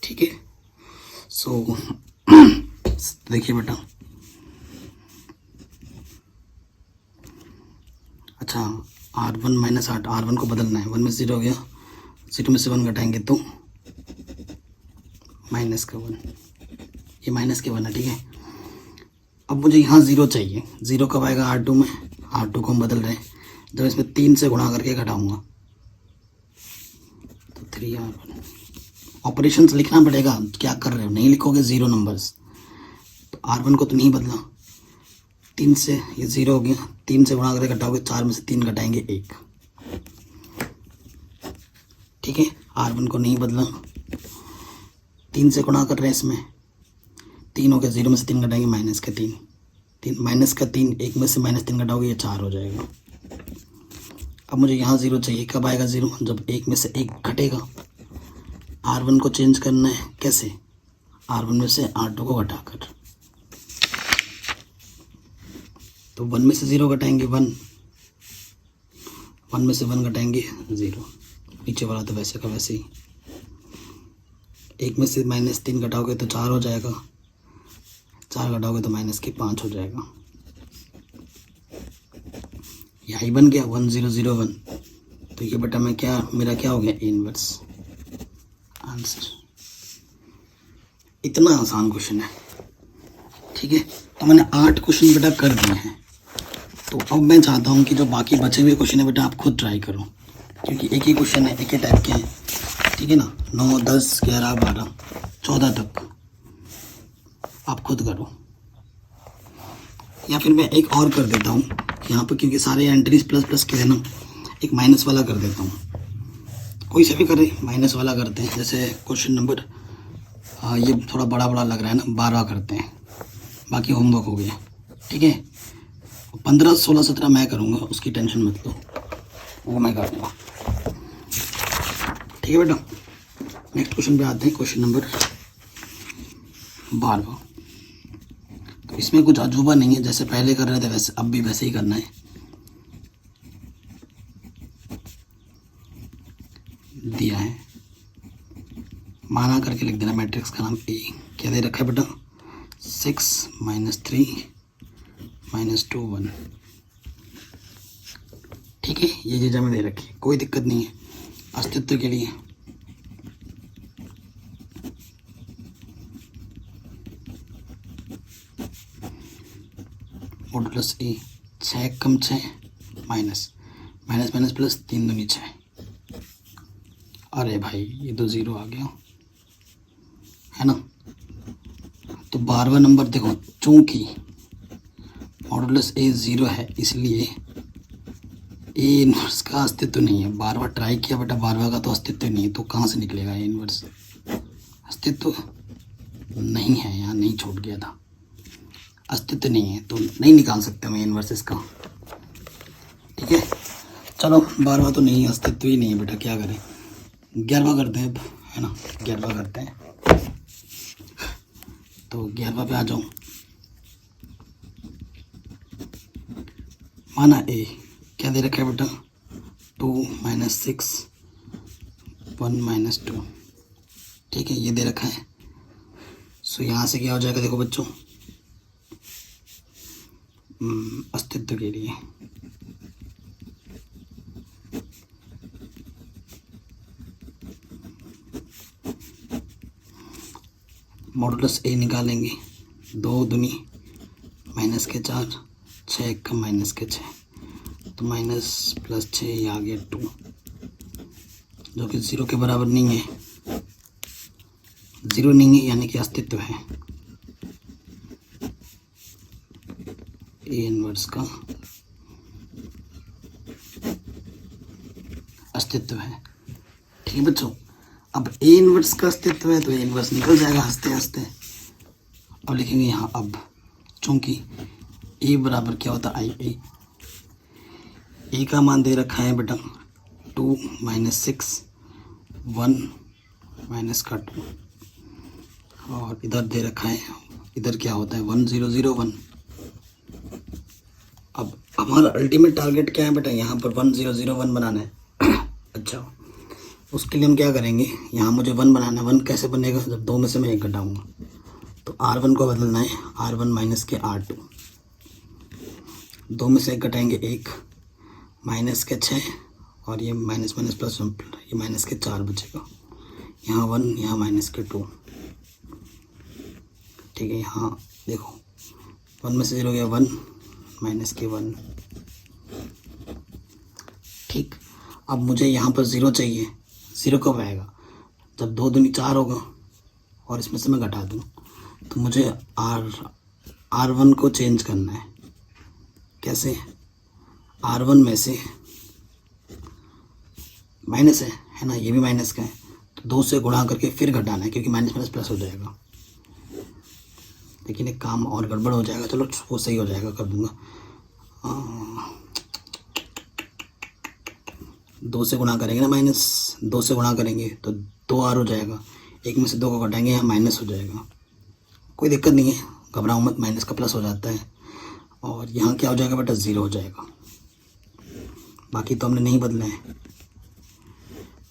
ठीक है। सो देखिए बेटा, अच्छा R1 - 8, R1 को बदलना है। 1 में से 0 हो गया, 0 में से 1 घटाएंगे तो माइनस का 1, ये माइनस के 1 है। ठीक है। अब मुझे यहाँ 0 चाहिए। 0 कब आएगा R2 में, R2 को हम बदल रहे हैं। जब इसमें 3 से गुणा करके घटाऊंगा तो 3R1। ऑपरेशंस लिखना पड़ेगा, क्या कर रहे हो, नहीं लिखोगे 0 नंबर्स। तो R1 को तो नहीं बदला, 3 से ये 0 हो गया, 3 से गुणा करके घटाओगे, 4 में से 3 घटाएंगे 1। ठीक है। R1 को नहीं बदला, 3 से गुणा कर रहे हैं, इसमें 3 हो गया, 0 में से 3 घटाएंगे माइनस का 3, 3 माइनस का 3, 1 में से -3 घटाओगे ये 4 हो जाएगा। अब मुझे यहाँ 0 चाहिए। कब आएगा 0, जब 1 में से 1 घटेगा। R1 को चेंज करना है, कैसे, R1 में से R2 को घटाकर। तो 1 में से 0 घटाएंगे 1, 1 में से 1 घटाएंगे 0, नीचे वाला तो वैसे का वैसे ही। 1 में से -3 घटाओगे तो 4 हो जाएगा, 4 घटाओगे तो -5 हो जाएगा। यही बन गया 1 0 0 1। तो ये बेटा मैं क्या, मेरा क्या हो गया, ए इनवर्स आंसर। इतना आसान क्वेश्चन है। ठीक है। तो मैंने 8 क्वेश्चन बेटा कर दिए हैं। तो अब मैं चाहता हूँ कि जो बाकी बचे हुए क्वेश्चन है बेटा आप खुद ट्राई करो, क्योंकि एक ही क्वेश्चन है, एक ही टाइप के हैं। ठीक है ना। 9 10 11 12 14 तक आप खुद करो, या फिर मैं एक और कर देता हूँ यहाँ पर, क्योंकि सारे एंट्रीज प्लस प्लस के है ना, एक माइनस वाला कर देता हूँ। कोई से भी करे, माइनस वाला करते हैं। जैसे क्वेश्चन नंबर ये थोड़ा बड़ा बड़ा लग रहा है ना, 12 करते हैं, बाकी होमवर्क हो गया। ठीक है। 15 16 17 मैं करूँगा, उसकी टेंशन मत लो, वो मैं कर दूँगा। ठीक है बेटा। नेक्स्ट क्वेश्चन पे आते हैं, क्वेश्चन नंबर 12। तो इसमें कुछ अजूबा नहीं है, जैसे पहले कर रहे थे वैसे अब भी वैसे ही करना है। दिया है, माना करके लिख देना, मैट्रिक्स का नाम ए। क्या दे रखा है बेटा, 6 -3 -2 1। ठीक है। ये चीज़ हमें दे रखी है, कोई दिक्कत नहीं है। अस्तित्व के लिए मॉडुलस ए, 6 कम 6 माइनस माइनस माइनस प्लस 3 दूनी 6। अरे भाई ये तो 0 आ गया है ना। तो 12वां नंबर देखो, चूंकि मॉडुलस ए 0 है इसलिए ए इनवर्स का अस्तित्व नहीं है। 12वां ट्राई किया बेटा, 12वां का तो अस्तित्व नहीं है, तो कहाँ से निकलेगा ए इनवर्स, अस्तित्व नहीं है, यहाँ नहीं, छूट गया था, अस्तित्व नहीं है तो नहीं निकाल सकते हम ए इनवर्स इसका। ठीक है। चलो 12वां तो नहीं, अस्तित्व ही नहीं है बेटा, क्या करें। 11वां करते हैं अब, है ना, 11वां करते हैं। तो 11वां पे आ जाऊँ। माना ए, क्या दे रखा है बेटा, 2 - 6 1 माइनस 2, ठीक है, ये दे रखा है। सो यहाँ से क्या हो जाएगा, देखो बच्चों, अस्तित्व के लिए मॉडुलस ए निकालेंगे, 2 दूनी माइनस के 4, 6 एक कम माइनस के 6, तो माइनस प्लस 6 ये आ गया 2, जो कि 0 के बराबर नहीं है। 0 नहीं है यानी कि अस्तित्व है, ए इनवर्स का अस्तित्व है। ठीक है बच्चों, अब ए इनवर्स का अस्तित्व है तो ए इनवर्स निकल जाएगा हंसते हंसते। अब लिखेंगे यहाँ अब, चूंकि ए बराबर क्या होता है आई ए, ए का मान दे रखा है बेटा 2 माइनस 6, 1 माइनस का 2, और इधर दे रखा है, इधर क्या होता है 1 0 0 1। अब हमारा अल्टीमेट टारगेट क्या है बेटा, यहाँ पर 1 0 0 1 बनाना है। अच्छा, उसके लिए हम क्या करेंगे, यहाँ मुझे 1 बनाना है। 1 कैसे बनेगा, जब 2 में से मैं 1 घटाऊँगा, तो R1 को बदलना है R1 माइनस के R2, 2 में से 1 घटाएंगे 1, माइनस के 6, और ये माइनस माइनस प्लस, ये माइनस के 4 बचेगा, यहाँ 1, यहाँ माइनस के 2, ठीक है। यहाँ देखो 1 में से 0 गया 1, माइनस के 1, ठीक। अब मुझे यहाँ पर 0 चाहिए। 0 कब आएगा, जब 2 दूनी 4 होगा और इसमें से मैं घटा दूँ, तो मुझे R1 को चेंज करना है। कैसे, R1 में से माइनस है ना, ये भी माइनस का है, तो 2 से गुणा करके फिर घटाना है, क्योंकि माइनस माइनस प्लस हो जाएगा। लेकिन एक काम और गड़बड़ हो जाएगा, चलो वो सही हो जाएगा, कर दूंगा। 2 से गुणा करेंगे ना, माइनस 2 से गुणा करेंगे तो 2R हो जाएगा, 1 में से 2 को घटाएंगे, यहाँ माइनस हो जाएगा। कोई दिक्कत नहीं है, घबराओ मत, माइनस का प्लस हो जाता है। और यहाँ क्या हो जाएगा बेटा, 0 हो जाएगा। बाकी तो हमने नहीं बदला है।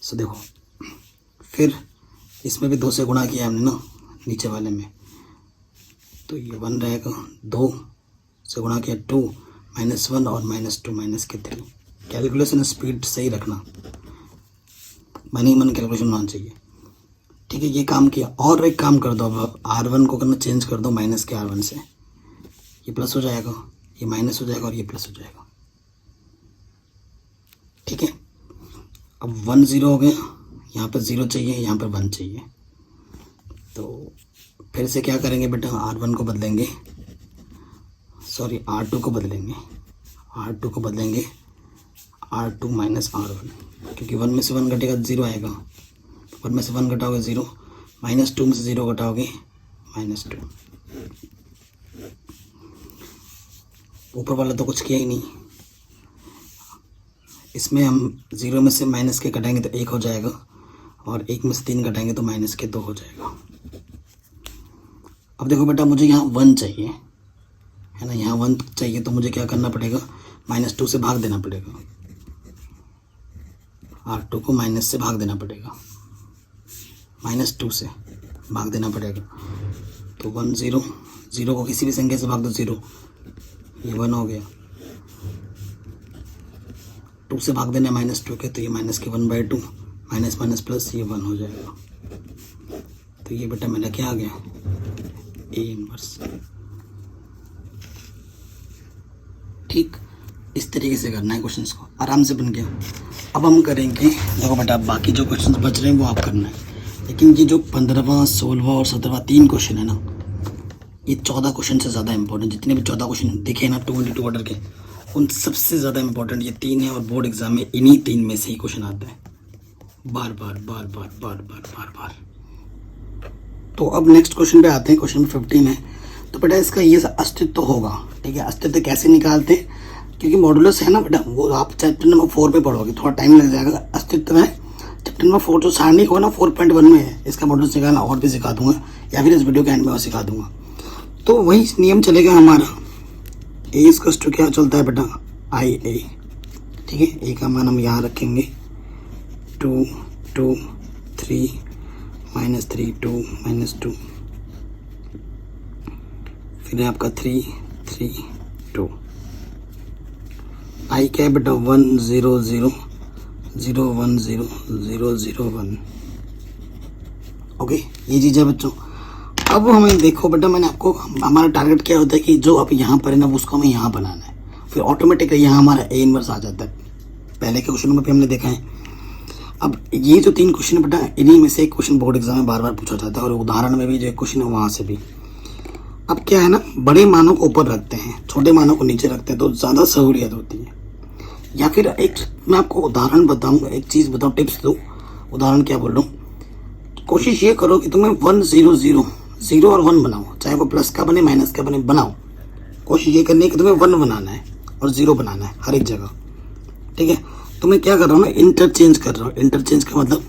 सो देखो, फिर इसमें भी 2 से गुणा किया हमने ना, नीचे वाले में, तो ये 1 रहेगा। 2 से गुणा किया 2, -1 और -2 माइनस के 3। कैलकुलेशन स्पीड सही रखना, मन ही मन कैलकुलेशन होना चाहिए, ठीक है। ये काम किया, और एक काम कर दो, अब R1 को करना चेंज कर दो माइनस के R1 से, ये प्लस हो जाएगा, ये माइनस हो जाएगा और ये प्लस हो जाएगा, ठीक है। अब 1 0 हो गया, यहाँ पर 0 चाहिए, यहाँ पर 1 चाहिए, तो फिर से क्या करेंगे बेटा, R1 को बदलेंगे, सॉरी R2 को बदलेंगे, R2 को बदलेंगे R2 माइनस R1, क्योंकि 1 में से 1 घटेगा 0 आएगा, 1 में से 1 घटाओगे 0, -2 में से 0 घटाओगे -2। ऊपर वाला तो कुछ किया ही नहीं, इसमें हम 0 में से माइनस के घटाएंगे तो 1 हो जाएगा, और 1 में से 3 घटाएंगे तो माइनस के 2 हो जाएगा। अब देखो बेटा, मुझे यहाँ 1 चाहिए, है ना, यहाँ 1 चाहिए, तो मुझे क्या करना पड़ेगा, -2 से भाग देना पड़ेगा, R2 को माइनस से भाग देना पड़ेगा, -2 से भाग देना पड़ेगा, तो 1 0 0 को किसी भी संख्या से भाग दो 0, ये 1 हो गया। 2 से भाग देना -2 के, तो ये माइनस के 1/2, माइनस माइनस प्लस, ये 1 हो जाएगा। तो ये बेटा मेरा क्या आ गया, ए इनवर्स। ठीक, इस तरीके से करना है क्वेश्चंस को, आराम से बन गया। अब हम करेंगे, देखो बेटा बाकी जो क्वेश्चंस बच रहे हैं वो आप करना है, लेकिन ये जो 15वां 16वां और 17वां 3 क्वेश्चन है ना, ये 14 क्वेश्चन से ज़्यादा इंपॉर्टेंट। जितने भी 14 क्वेश्चन दिखे ना 2x2 ऑर्डर के, उन सबसे ज़्यादा इंपॉर्टेंट ये 3 है, और बोर्ड एग्जाम में इन्हीं 3 में से ही क्वेश्चन आता है, बार बार बार बार बार बार बार बार। तो अब नेक्स्ट क्वेश्चन पे आते हैं, क्वेश्चन नंबर 15 है। तो बेटा इसका ये अस्तित्व होगा, ठीक है। अस्तित्व कैसे निकालते हैं, क्योंकि मॉडुलस है ना बेटा, वो आप चैप्टर नंबर 4 पे पढ़ोगे, थोड़ा टाइम लग जाएगा। अस्तित्व है चैप्टर नंबर 4, जो सारणी होगा ना 4.1 में है, इसका मॉडुलस निकालना और भी सिखा दूंगा, या फिर इस वीडियो के एंड में और सिखा दूंगा। तो वही नियम चलेगा हमारा, ए इसका क्या चलता है बेटा, आई ए, ठीक है। ए का मान हम यहाँ रखेंगे 2 2 3 माइनस 3 2 माइनस 2, फिर है आपका 3 3 2। आई क्या है बेटा 1 0 0 0 1 0 0 0 1। ओके, ये चीज़ है बच्चों। अब हमें देखो बेटा, मैंने आपको, हमारा टारगेट क्या होता है कि जो अब यहाँ पर है ना उसको हमें यहाँ बनाना है, फिर ऑटोमेटिकली यहाँ हमारा ए इनवर्स आ जाता है। पहले के क्वेश्चन में भी हमने देखा है। अब ये जो 3 क्वेश्चन है बेटा, इन्हीं में से एक क्वेश्चन बोर्ड एग्जाम में बार बार पूछा जाता है, और उदाहरण में भी जो एक क्वेश्चन है वहाँ से भी। अब क्या है ना, बड़े मानों को ऊपर रखते हैं, छोटे मानों को नीचे रखते हैं, तो ज़्यादा सहूलियत होती है। या फिर एक मैं आपको उदाहरण बताऊँ, एक चीज़ बताऊँ, टिप्स दूँ। उदाहरण क्या बोल रहा हूँ, कोशिश ये करो कि तुम्हें 1 0 0 0 और 1 बनाओ, चाहे वो प्लस का बने माइनस का बने, बनाओ। कोशिश ये करनी है कि तुम्हें 1 बनाना है और 0 बनाना है हर एक जगह। ठीक है, तो मैं क्या कर रहा हूँ ना, इंटरचेंज कर रहा हूँ। इंटरचेंज का मतलब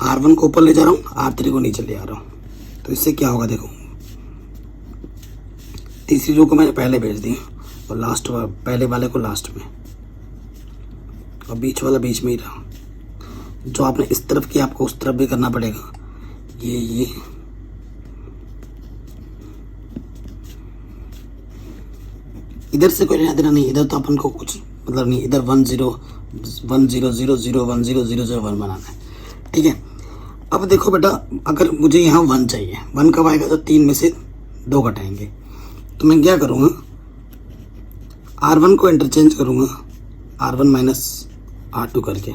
R1 को ऊपर ले जा रहा हूँ, R3 को नीचे ले आ रहा हूँ। तो इससे क्या होगा देखो, तीसरी रो को मैंने पहले भेज दी और लास्ट पहले वाले को लास्ट में, और बीच वाला बीच में ही रहा। जो आपने इस तरफ किया आपको उस तरफ भी करना पड़ेगा। ये इधर से कोई लेना देना नहीं, इधर तो अपन को कुछ मतलब नहीं। इधर 1 0 1 0 0 0 1 0 0 0 1 बनाना है। ठीक है, अब देखो बेटा, अगर मुझे यहाँ 1 चाहिए, 1 कब आएगा, तो 3 में से 2 घटाएंगे। तो मैं क्या करूँगा, R1 को इंटरचेंज करूँगा R1 माइनस R2 करके।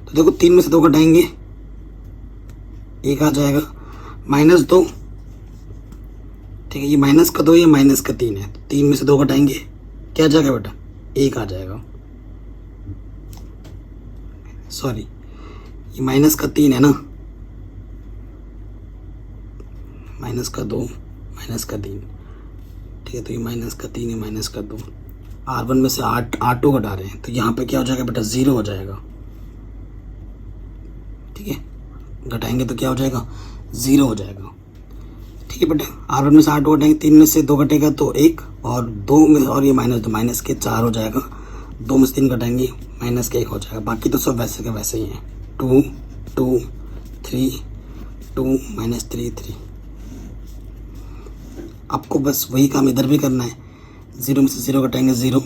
तो देखो 3 में से 2 घटाएंगे, 1 आ जाएगा, -2। ठीक है, ये माइनस का 2, ये माइनस का 3 है। 3 में से 2 घटाएंगे, क्या आ जाएगा बेटा, 1 आ जाएगा। सॉरी, ये माइनस का 3 है ना, माइनस का 2 माइनस का 3। ठीक है, तो ये माइनस का 3 है, माइनस का 2। R1 में से R2 घटा रहे हैं, तो यहाँ पे क्या हो जाएगा बेटा, 0 हो जाएगा। ठीक है, घटाएंगे तो क्या हो जाएगा, 0 हो जाएगा। ठीक है बेटा, R1 में से R2 घटाएंगे, 3 में से 2 घटेगा तो 1, और 2 में, और ये माइनस, तो माइनस के 4 हो जाएगा। 2 में से 3 घटाएंगे, माइनस के 1 हो जाएगा। बाकी तो सब वैसे के वैसे ही हैं। 2 2 3 2 माइनस 3 3। आपको बस वही काम इधर भी करना है। 0 में से 0 घटाएंगे 0,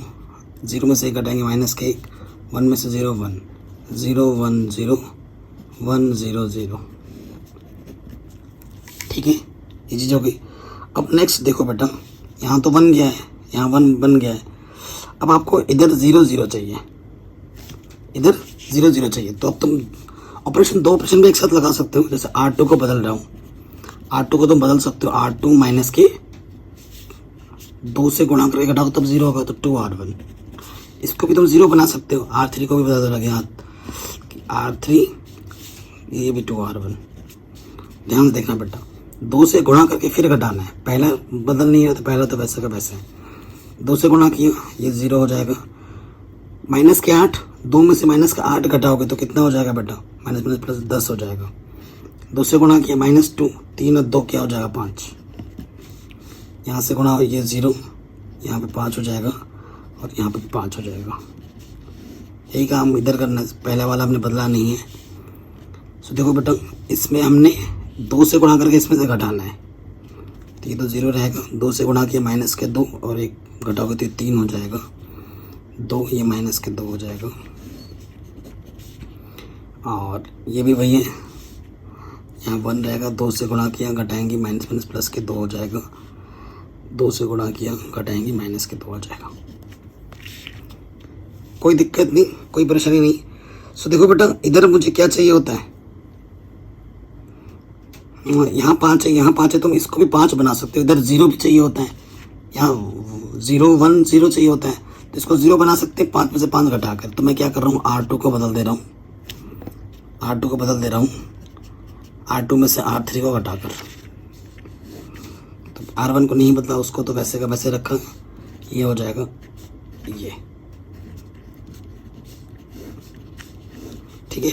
0 में से 1 घटाएंगे माइनस के 1, 1 में से 0 1 0 1 0 1 0 0। ठीक है, ये चीज़ हो गई। अब नेक्स्ट देखो बेटा, यहाँ तो बन गया है, यहाँ 1 बन गया है। अब आपको इधर 0 0 चाहिए, इधर 0 0 चाहिए। तो अब तुम दो ऑपरेशन भी एक साथ लगा सकते हो। जैसे R2 को बदल रहा हूँ, R2 को तुम बदल सकते हो, R2 माइनस के 2 से गुणा करके घटाओ तब 0 होगा, तो 2R1। इसको भी तुम 0 बना सकते हो। R3 को भी बदल लगे हाथ, R3, ये भी 2R1। ध्यान से देखना बेटा, 2 से गुणा करके फिर घटाना है। पहला बदल नहीं है तो पहला तो वैसे का वैसे है। 2 से गुणा किया, ये 0 हो जाएगा। माइनस के 8, 2 में से माइनस का 8 घटाओगे तो कितना हो जाएगा बेटा, माइनस माइनस प्लस 10 हो जाएगा। 2 से गुणा किया, -2, 3 और 2 क्या हो जाएगा, 5। यहाँ से गुणा, ये 0, यहाँ पे 5 हो जाएगा, और यहाँ पे 5 हो जाएगा। यही काम इधर करना है, पहला वाला हमने बदला नहीं है। सो देखो बेटा, इसमें हमने 2 से गुणा करके इसमें से घटाना है, तो ये तो 0 रहेगा। 2 से गुणा किया, माइनस के 2, और 1 घटाओगे तो 3 हो जाएगा। 2, ये माइनस के 2 हो जाएगा। और ये भी वही है, यहाँ 1 रहेगा। 2 से गुणा किया, घटाएंगे, माइनस माइनस प्लस के 2 हो जाएगा। 2 से गुणा किया, घटाएंगे, माइनस के 2 हो जाएगा। कोई दिक्कत नहीं, कोई परेशानी नहीं। सो देखो बेटा, इधर मुझे क्या चाहिए होता है, यहाँ 5 है, यहाँ 5 है, तुम इसको भी 5 बना सकते हो। इधर 0 भी चाहिए होता है, यहाँ 0 1 0 चाहिए होता है, तो इसको 0 बना सकते हैं 5 में से 5 घटाकर। तो मैं क्या कर रहा हूँ, R2 को बदल दे रहा हूँ, R2 को बदल दे रहा हूँ, R2 में से R3 को घटाकर। तो R1 को नहीं बदला, उसको तो वैसे का वैसे रखा। ये हो जाएगा ये, ठीक है।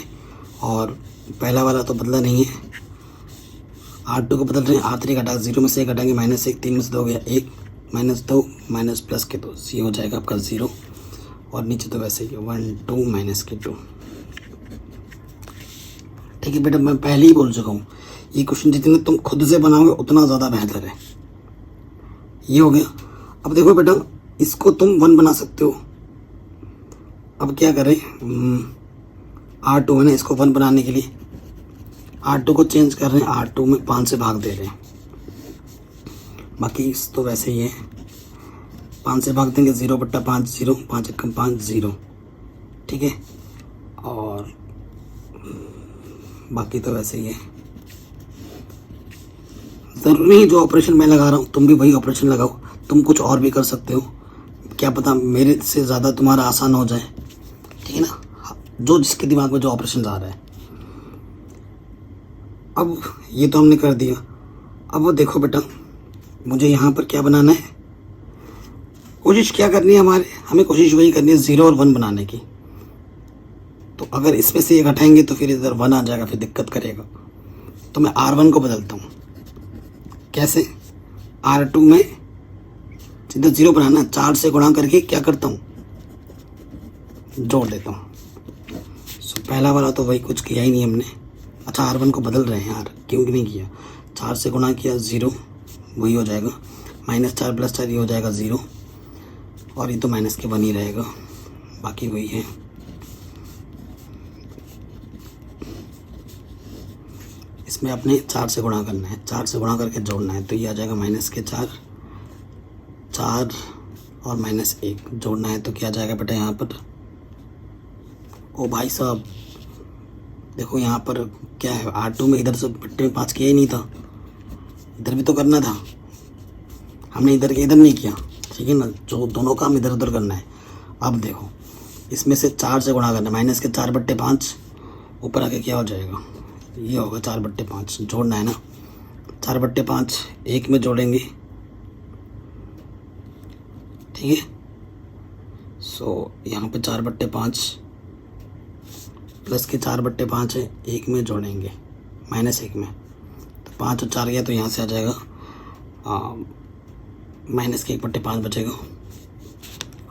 और पहला वाला तो बदला नहीं है, R2 को बदल रहे हैं, R3 घटा, 0 में से 1 घटाएंगे, -1, 3 में से 2 गया 1, -2 माइनस प्लस के 2, ये हो जाएगा आपका 0। और नीचे तो वैसे ही 1 2 माइनस के 2। ठीक है बेटा, मैं पहले ही बोल चुका हूँ ये क्वेश्चन जितने तुम खुद से बनाओगे उतना ज़्यादा बेहतर है। ये हो गया। अब देखो बेटा, इसको तुम 1 बना सकते हो। अब क्या करें, R2 है ना, इसको 1 बनाने के लिए R2 को चेंज कर रहे हैं, R2 में 5 से भाग दे रहे हैं। बाकी तो वैसे ही है, 5 से भाग देंगे 0/5 0, 5 1 5 0। ठीक है, और बाकी तो वैसे ही है। ज़रूरी नहीं जो ऑपरेशन मैं लगा रहा हूँ तुम भी वही ऑपरेशन लगाओ, तुम कुछ और भी कर सकते हो, क्या पता मेरे से ज़्यादा तुम्हारा आसान हो जाए। ठीक है ना, जो जिसके दिमाग में जो ऑपरेशन आ रहा है। अब ये तो हमने कर दिया। अब वो देखो बेटा, मुझे यहाँ पर क्या बनाना है, कोशिश क्या करनी है, हमें कोशिश वही करनी है 0 और 1 बनाने की। तो अगर इसमें से ये घटाएंगे तो फिर इधर 1 आ जाएगा, फिर दिक्कत करेगा। तो मैं R1 को बदलता हूँ। कैसे, R2 में सीधा 0 बनाना, 4 से गुणा करके क्या करता हूँ, जोड़ देता हूँ। सो पहला वाला तो वही कुछ किया ही नहीं हमने। अच्छा, R1 को बदल रहे हैं यार, क्यों नहीं किया। 4 से गुणा किया 0, वही हो जाएगा -4 + 4, ये हो जाएगा 0, और ये तो माइनस के 1 ही रहेगा, बाकी वही है। इसमें अपने 4 से गुणा करना है, 4 से गुणा करके जोड़ना है, तो ये आ जाएगा -4 4 और -1 जोड़ना है, तो क्या जाएगा बेटा यहाँ पर। ओ भाई साहब देखो यहाँ पर क्या है, R2 में इधर से बट्टे में 5 किया ही नहीं था, इधर भी तो करना था, हमने इधर के इधर नहीं किया। ठीक है ना, जो दोनों काम इधर उधर करना है। अब देखो, इसमें से 4 से गुणा करना है, -4/5, ऊपर आके क्या हो जाएगा, ये होगा 4/5, जोड़ना है ना। 4/5 1 में जोड़ेंगे। ठीक है, सो यहाँ पे 4/5 प्लस के 4/5 है, 1 में जोड़ेंगे, -1 में, तो 5 और 4 गया, तो यहाँ से आ जाएगा -1/5 बचेगा,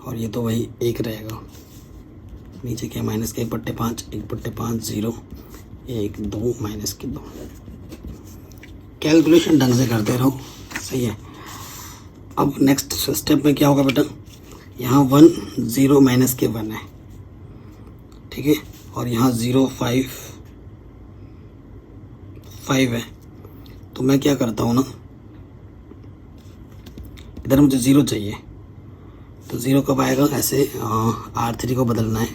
और ये तो वही 1 रहेगा। नीचे क्या, -1/5 1/5 0 1 2 -2। कैलकुलेशन ढंग से करते रहो, सही है। अब नेक्स्ट स्टेप में क्या होगा बेटा, यहाँ 1 0 -1 है। ठीक है, और यहाँ 0 5 5 है। तो मैं क्या करता हूँ ना, इधर मुझे 0 चाहिए, तो 0 कब आएगा, ऐसे R3 को बदलना है।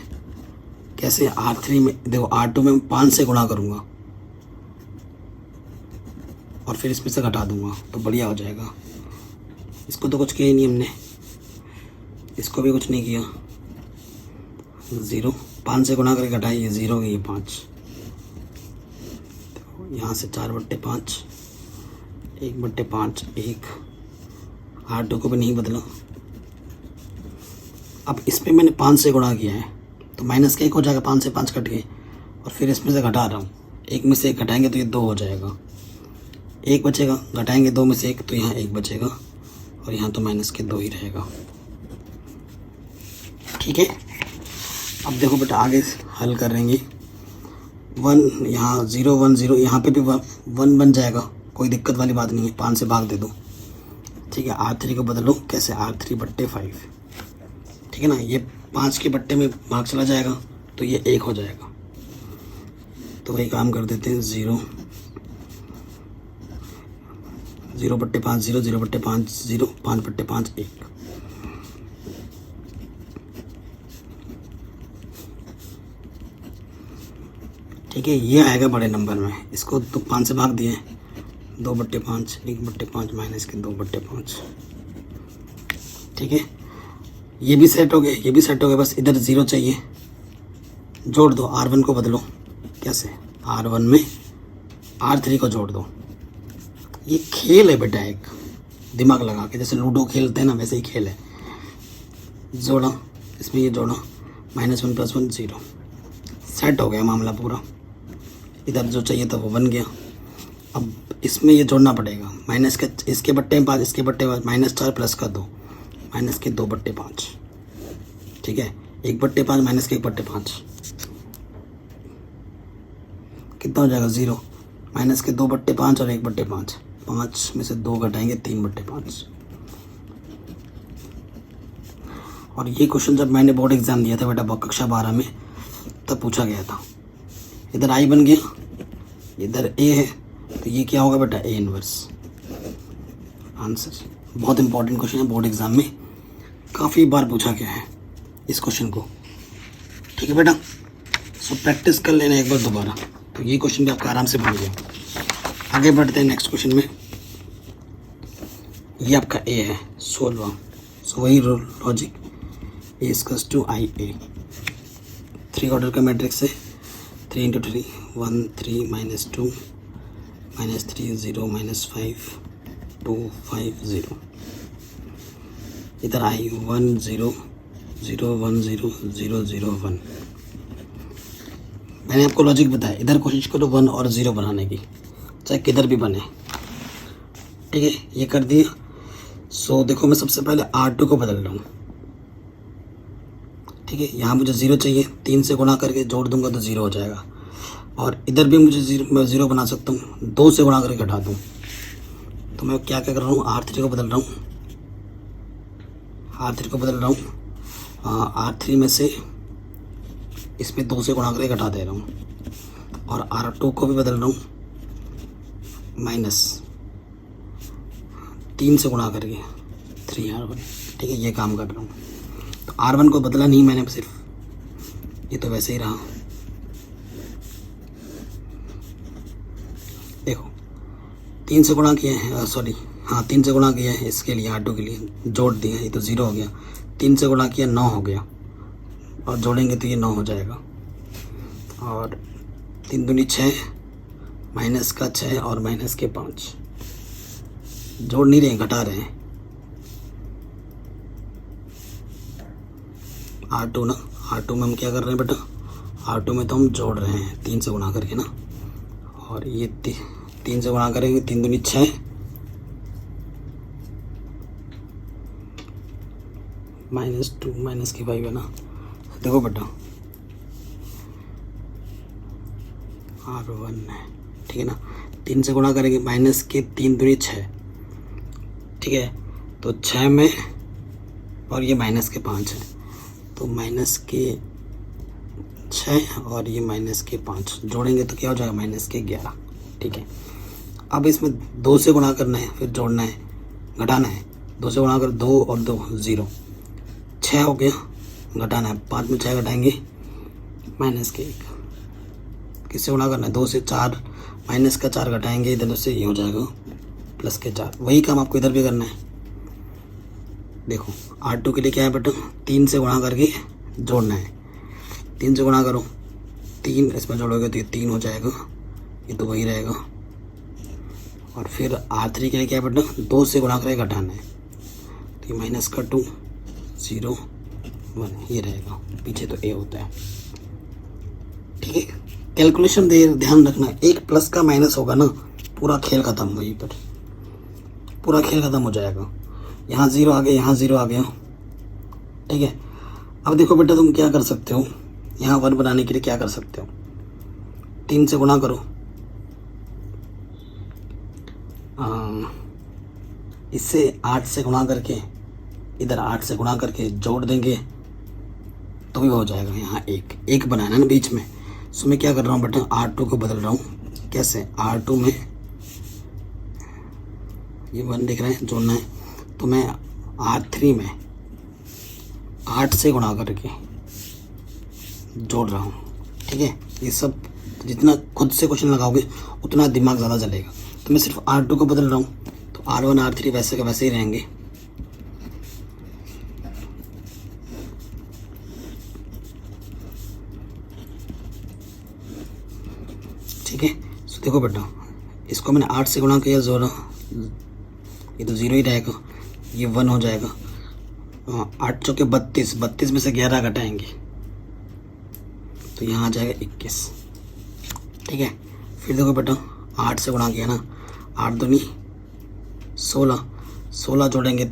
कैसे, R3 में देखो, R2 में 5 से गुणा करूँगा और फिर इसमें से घटा दूँगा, तो बढ़िया हो जाएगा। इसको तो कुछ किया ही नहीं हमने, इसको भी कुछ नहीं किया। 0 5 से गुणा करके घटाइए, 0 ये 5, तो यहाँ से 4/5 1/5 1, R2 को भी नहीं बदला। अब इसमें मैंने 5 से गुणा किया है, तो -1 हो जाएगा, 5 से 5 कट गए, और फिर इसमें से घटा रहा हूँ, 1 में से 1 घटाएंगे तो ये 2 हो जाएगा, 1 बचेगा, घटाएंगे 2 में से 1, तो यहाँ 1 बचेगा, और यहाँ तो -2 ही रहेगा। ठीक है, अब देखो बेटा आगे हल करेंगे। 1 यहाँ 0 1 0, यहाँ पे भी 1 बन जाएगा, कोई दिक्कत वाली बात नहीं है, 5 से भाग दे दो। ठीक है, R3 को बदलो, कैसे, R3/5। ठीक है ना, ये 5 के बट्टे में भाग चला जाएगा, तो ये 1 हो जाएगा। तो वही काम कर देते हैं, 0 0/5 0 0/5 0 5/5 1। ठीक है, ये आएगा बड़े नंबर में, इसको तो 5 से भाग दिए, 2/5 1/5 -2/5। ठीक है, ये भी सेट हो गए, ये भी सेट हो गए, बस इधर 0 चाहिए, जोड़ दो, R1 को बदलो। कैसे, R1 में R3 को जोड़ दो। ये खेल है बेटा, एक दिमाग लगा के, जैसे लूडो खेलते हैं ना, वैसे ही खेल है। जोड़ा, इसमें ये जोड़ा, -1 + 1 0, सेट हो गया मामला पूरा। इधर जो चाहिए था वो बन गया। अब इसमें ये जोड़ना पड़ेगा, माइनस के, इसके बट्टे में 5, इसके बट्टे में -4 प्लस का 2, -2/5। ठीक है, 1/5 माइनस के 1/5 कितना हो जाएगा 0, माइनस के 2/5 और 1/5, 5 में से 2 घटाएंगे 3/5। और ये क्वेश्चन जब मैंने बोर्ड एग्जाम दिया था बेटा कक्षा 12 में तब पूछा गया था। इधर आई बन गया, इधर ए है, तो ये क्या होगा बेटा ए इनवर्स आंसर। बहुत इंपॉर्टेंट क्वेश्चन है, बोर्ड एग्जाम में काफ़ी बार पूछा गया है इस क्वेश्चन को। ठीक है बेटा, सो प्रैक्टिस कर लेना एक बार दोबारा, तो ये क्वेश्चन भी आपका आराम से बन गया। आगे बढ़ते हैं नेक्स्ट क्वेश्चन में। ये आपका ए है 16, सो वही logic A equals to I A, 3 order का मैट्रिक्स है, 3 × 3 1 3 -2 -3 0 -5 2 5 0। इधर आई 1 0 0 1 0 0 0 1। मैंने आपको लॉजिक बताया, इधर कोशिश करो 1 और 0 बनाने की, चाहे किधर भी बने। ठीक है, ये कर दिया। सो देखो मैं सबसे पहले R2 को बदल रहा हूँ। ठीक है, यहाँ मुझे 0 चाहिए, 3 से गुणा करके जोड़ दूंगा तो 0 हो जाएगा। और इधर भी मुझे 0 बना सकता हूँ, 2 से गुणा करके घटा दूँ। तो मैं क्या कर रहा हूँ, R3 को बदल रहा हूँ, R3 में से इसमें 2 से गुणा करके घटा दे रहा हूँ। और R2 को भी बदल रहा हूँ माइनस 3 से गुणा करके 3R1। ठीक है, ये काम कर रहा हूँ। तो R1 को बदला नहीं मैंने सिर्फ, ये तो वैसे ही रहा। देखो 3 से गुणा किया है, 3 से गुणा किया है इसके लिए, R2 के लिए जोड़ दिया, ये तो 0 हो गया। 3 से गुणा किया 9 हो गया, और जोड़ेंगे तो ये 9 हो जाएगा। और 3 दूनी 6, माइनस का 6 और माइनस के 5, जोड़ नहीं रहे, घटा रहे हैं। R2 ना, R2 में हम क्या कर रहे हैं बेटा, R2 में तो हम जोड़ रहे हैं 3 से गुणा करके ना। और ये 3 से गुणा करेंगे, 3 दूनी 6 -2 माइनस के 5 है ना। देखो बेटा R1 है, ठीक है ना। 3 से गुणा करेंगे, माइनस के 3 दूनी 6, ठीक है। तो 6 में, और ये माइनस के 5 है, तो माइनस के 6 और ये माइनस के 5 जोड़ेंगे तो क्या हो जाएगा, माइनस के 11। ठीक है, अब इसमें 2 से गुणा करना है, फिर जोड़ना है, घटाना है। 2 से गुणा कर 2 और 2 0, 6 हो गया, घटाना है। 5 में 6 घटाएंगे, माइनस के 1। किससे गुणा करना है, 2 से 4, माइनस का 4 घटाएंगे इधर से, ये हो जाएगा प्लस के 4। वही काम आपको इधर भी करना है। देखो R2 के लिए क्या है बेटा, 3 से गुणा करके जोड़ना है। 3 से गुणा करो, 3 इसमें जोड़ोगे तो ये 3 हो जाएगा, ये तो वही रहेगा। और फिर R3 के लिए क्या है बेटा, 2 से गुणा करके घटाना है, तो ये माइनस का 2 0 1 ये रहेगा, पीछे तो A होता है। ठीक है, कैलकुलेशन ध्यान रखना, एक प्लस का माइनस होगा ना, पूरा खेल खत्म, वहीं पर पूरा खेल खत्म हो जाएगा। यहाँ 0 आ गया, यहाँ 0 आ गया। ठीक है, अब देखो बेटा तुम क्या कर सकते हो, यहाँ 1 बनाने के लिए क्या कर सकते हो, 3 से गुणा करो, इससे 8 से गुणा करके, इधर 8 से गुणा करके जोड़ देंगे तो भी हो जाएगा। यहाँ 1 बनाना ना बीच में। सो मैं क्या कर रहा हूँ बेटा, R2 को बदल रहा हूँ। कैसे, R2 में ये 1 दिख रहा है, जोड़ना है, तो मैं R3 में 8 से गुणा करके जोड़ रहा हूँ। ठीक है, ये सब जितना खुद से क्वेश्चन लगाओगे उतना दिमाग ज़्यादा चलेगा। तो मैं सिर्फ R2 को बदल रहा हूँ, तो R1 R3 वैसे के वैसे ही रहेंगे। ठीक है, सो देखो बेटा, इसको मैंने 8 से गुणा किया, जोड़ा, ये तो 0 ही रहेगा, ये 1 हो जाएगा। 8 चौके 32, 32 में से 11 घटाएंगे तो यहाँ आ जाएगा 21। ठीक है, फिर देखो बेटा 8 से गुणा किया ना, 8 दूनी 16, 16 जोड़ेंगे,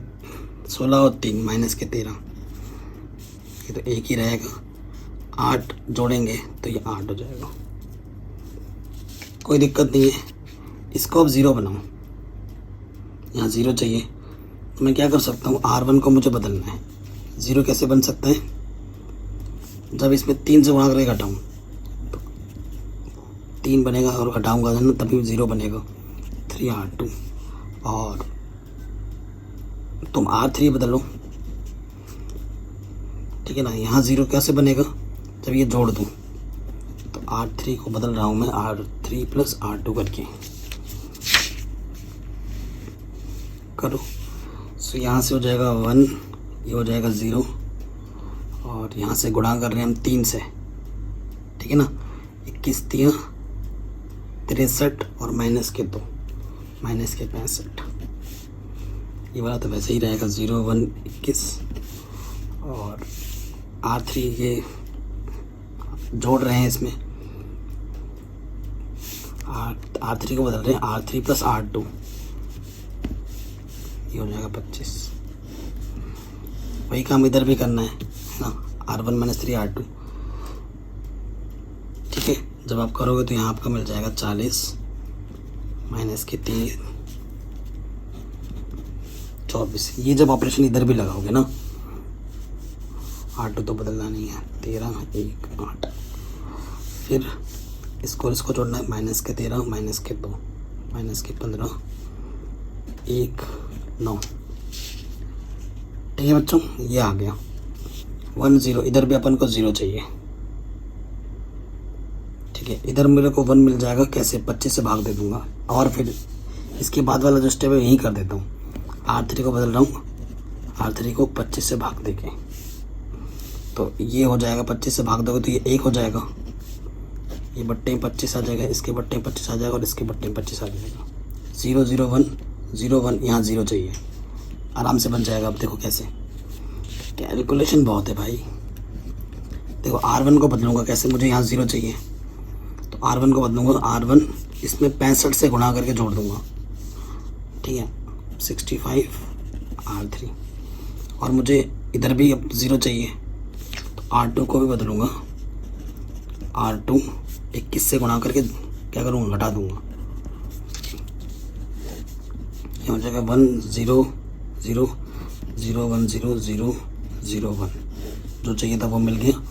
16 और 3 माइनस के 13, ये तो एक ही रहेगा, 8 जोड़ेंगे तो ये 8 हो जाएगा, कोई दिक्कत नहीं है। इसको अब 0 बनाओ, यहाँ 0 चाहिए तो मैं क्या कर सकता हूँ, R1 को मुझे बदलना है। 0 कैसे बन सकता है, जब इसमें 3 से गुणा करके घटाऊँ तो 3 बनेगा और घटाऊँगा ना तभी 0 बनेगा। 3R2 और तुम R3 बदलो, ठीक है ना। यहाँ 0 कैसे बनेगा, जब ये जोड़ दूँ तो R3 को बदल रहा हूँ मैं R3 + R2 करके करो। सो यहाँ से हो जाएगा 1, ये हो जाएगा 0 और यहाँ से गुणा कर रहे हैं हम 3 से, ठीक है ना। 21 3 63 और माइनस के 2 65। ये वाला तो वैसे ही रहेगा 0 1 21 और R3 ये जोड़ रहे हैं इसमें, R3 को बदल रहे हैं R3 + R2, ये हो जाएगा 25। वही काम इधर भी करना है ना, R1 - 3R2, ठीक है। जब आप करोगे तो यहाँ आपका मिल जाएगा 40 माइनस के 3 24। ये जब ऑपरेशन इधर भी लगाओगे ना, R2 तो बदलना नहीं है, 13 1 8, फिर इसको जोड़ना है, माइनस के 13 माइनस के 2 माइनस के 15 1 9, ठीक है बच्चों। ये आ गया 1 0, इधर भी अपन को 0 चाहिए, ठीक है। इधर मेरे को 1 मिल जाएगा, कैसे 25 से भाग दे दूंगा और फिर इसके बाद वाला जो स्टेप है यही कर देता हूँ। R3 को बदल रहा हूँ, R3 को 25 से भाग दे के, तो ये हो जाएगा 25 से भाग दोगे तो ये 1 हो जाएगा, ये बट्टे में 25 आ जाएगा, इसके बट्टे में 25 आ जाएगा और इसके बट्टे में 25 आ जाएगा। 0 0 1 0 1, यहाँ 0 चाहिए, आराम से बन जाएगा। अब देखो कैसे, कैलकुलेशन बहुत है भाई। देखो R1 को बदलूंगा कैसे, मुझे यहाँ 0 चाहिए तो R1 को बदलूंगा, R1 इसमें 65 से गुणा करके जोड़ दूंगा, ठीक है। 65 R3 और मुझे इधर भी अब 0 चाहिए तो R2 को भी बदलूंगा, R2 21 से गुणा करके क्या करूँगा, घटा दूंगा, ये हो जाएगा 1 0 0 0 1 0 0 0 1, जो चाहिए था वो मिल गया।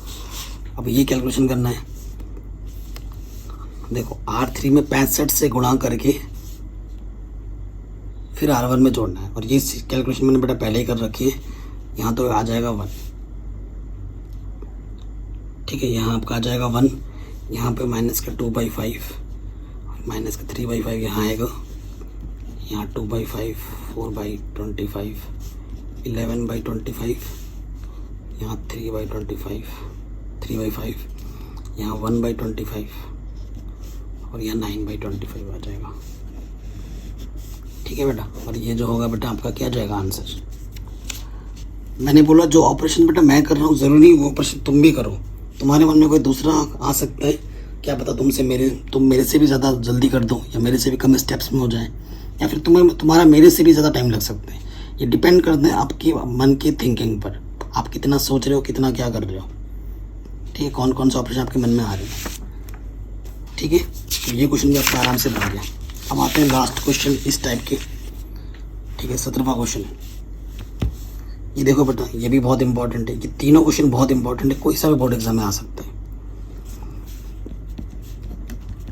अब ये कैलकुलेशन करना है, देखो R3 में 65 से गुणा करके फिर R1 में जोड़ना है, और ये कैलकुलेशन मैंने बेटा पहले ही कर रखी है। यहाँ तो आ जाएगा 1, ठीक है। यहाँ आपका आ जाएगा 1, यहाँ पे माइनस का 2/5 माइनस का 3/5 यहाँ आएगा, यहाँ 2/5 4/25 11/25, यहाँ 3/25 3/5, यहाँ 1/25 और यहाँ 9/25 आ जाएगा, ठीक है बेटा। और ये जो होगा बेटा आपका क्या जाएगा आंसर। मैंने बोला जो ऑपरेशन बेटा मैं कर रहा हूँ ज़रूरी नहीं वो ऑपरेशन तुम भी करो, तुम्हारे मन में कोई दूसरा आ सकता है, क्या पता तुम मेरे से भी ज़्यादा जल्दी कर दो या मेरे से भी कम स्टेप्स में हो जाए, या फिर तुम्हारा मेरे से भी ज़्यादा टाइम लग सकता है। ये डिपेंड करता है आपकी मन की थिंकिंग पर, आप कितना सोच रहे हो, कितना क्या कर रहे हो, ठीक है। कौन कौन सा ऑपरेशन आपके मन में आ रहे हैं, ठीक है। तो ये क्वेश्चन भी आपका आराम से बन गया। अब आते हैं लास्ट क्वेश्चन इस टाइप के, ठीक है। 17वां क्वेश्चन, ये देखो बेटा ये भी बहुत इंपॉर्टेंट है, ये तीनों क्वेश्चन बहुत इंपॉर्टेंट है, कोई सा भी बोर्ड एग्जाम में आ सकता है।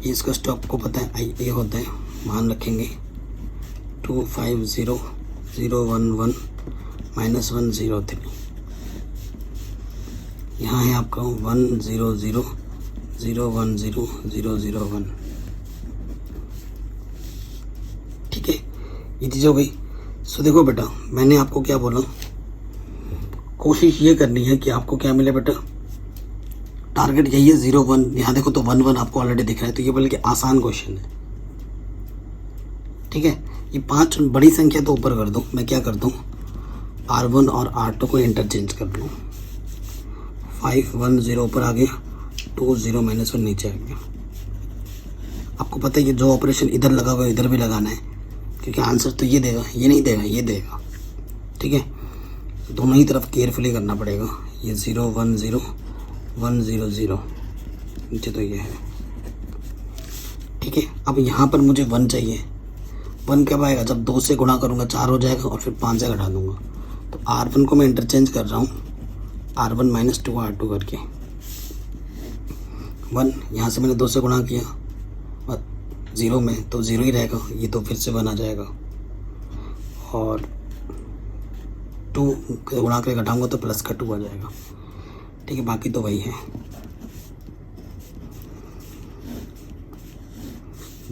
ये इसका स्टॉप को पता है, ये होता है, मान रखेंगे 250 011 -103, यहाँ है आपका 100 010 001, ठीक है। ये चीज़ हो गई। सो देखो बेटा मैंने आपको क्या बोला, कोशिश ये करनी है कि आपको क्या मिले बेटा, टारगेट यही है 0 1, यहाँ देखो तो 1 1 आपको ऑलरेडी दिख रहा है, तो ये बल्कि आसान क्वेश्चन है, ठीक है। ये 5 बड़ी संख्या तो ऊपर कर दो, मैं क्या करता हूँ R1 और R2 को इंटरचेंज कर दूँ, 5 1 0 ऊपर आ गया, 2 0 -1 नीचे आ गया। आपको पता है ये जो ऑपरेशन इधर लगा हुआ इधर भी लगाना है, क्योंकि आंसर तो ये देगा, ये नहीं देगा, ये देगा, ठीक है। दोनों ही तरफ केयरफुली करना पड़ेगा, ये 0 1 0 1 0 0, नीचे तो ये है। ठीक है, अब यहाँ पर मुझे 1 चाहिए। 1 कब आएगा? जब 2 से गुणा करूँगा 4 हो जाएगा और फिर 5 से घटा दूँगा। तो R1 को मैं इंटरचेंज कर रहा हूँ R1 माइनस 2 R2 करके। 1 यहाँ से मैंने 2 से गुणा किया और 0 में तो 0 ही रहेगा, ये तो फिर से 1 आ जाएगा। और 2 गुणा करके घटाऊँगा तो प्लस का 2 आ जाएगा। ठीक है, बाकी तो वही है।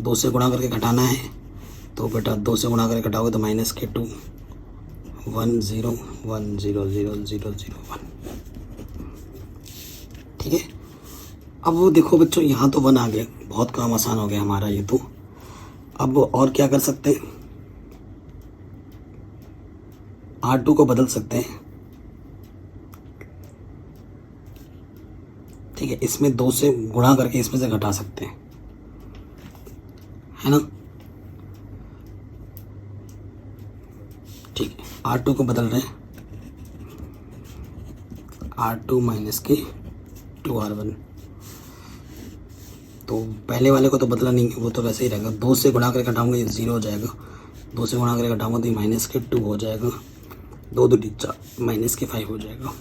2 से गुणा करके घटाना है तो बेटा 2 से गुणा करके घटाओगे तो माइनस के 2 1 0 1 0 0 0 0 1। ठीक है, अब वो देखो बच्चों, यहाँ तो 1 आ गया, बहुत काम आसान हो गया हमारा ये तो। अब और क्या कर सकते हैं? R2 को बदल सकते हैं। ठीक है, इसमें 2 से गुणा करके इसमें से घटा सकते हैं, है ना। ठीक है, R2 को बदल रहे हैं, R2 माइनस के 2 R1। तो पहले वाले को तो बदला नहीं, वो तो वैसे ही रहेगा। 2 से गुणा करके घटाऊंगा ये 0 हो जाएगा, 2 से गुणा करके घटाऊंगा तो ये माइनस के 2 हो जाएगा, 2 2 4 माइनस के 5 हो जाएगा।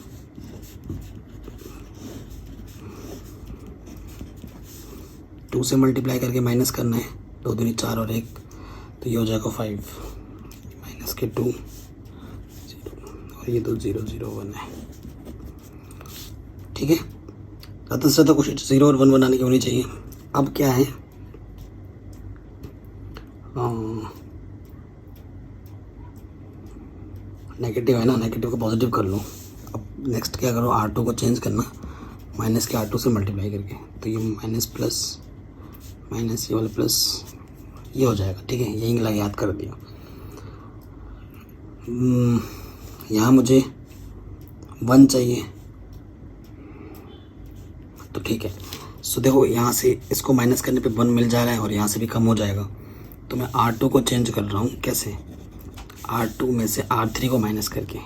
टू से मल्टीप्लाई करके माइनस करना है, 2 दूनी 4 और 1, तो ये हो जाएगा 5 माइनस के 2 0, और ये तो 0 0 1 है। ठीक है, ज़्यादा से ज़्यादा कोशिश 0 और 1 बनाने की होनी चाहिए। अब क्या है, नेगेटिव है ना, नेगेटिव को पॉजिटिव कर लो। अब नेक्स्ट क्या करो, R2 को चेंज करना माइनस के R2 से मल्टीप्लाई करके, तो ये माइनस प्लस माइनस ये वाला प्लस ये हो जाएगा। ठीक है, यही लगा याद कर दिया। यहाँ मुझे 1 चाहिए, तो ठीक है। सो देखो, यहाँ से इसको माइनस करने पे 1 मिल जा रहा है और यहाँ से भी कम हो जाएगा। तो मैं R2 को चेंज कर रहा हूँ। कैसे? R2 में से R3 को माइनस करके।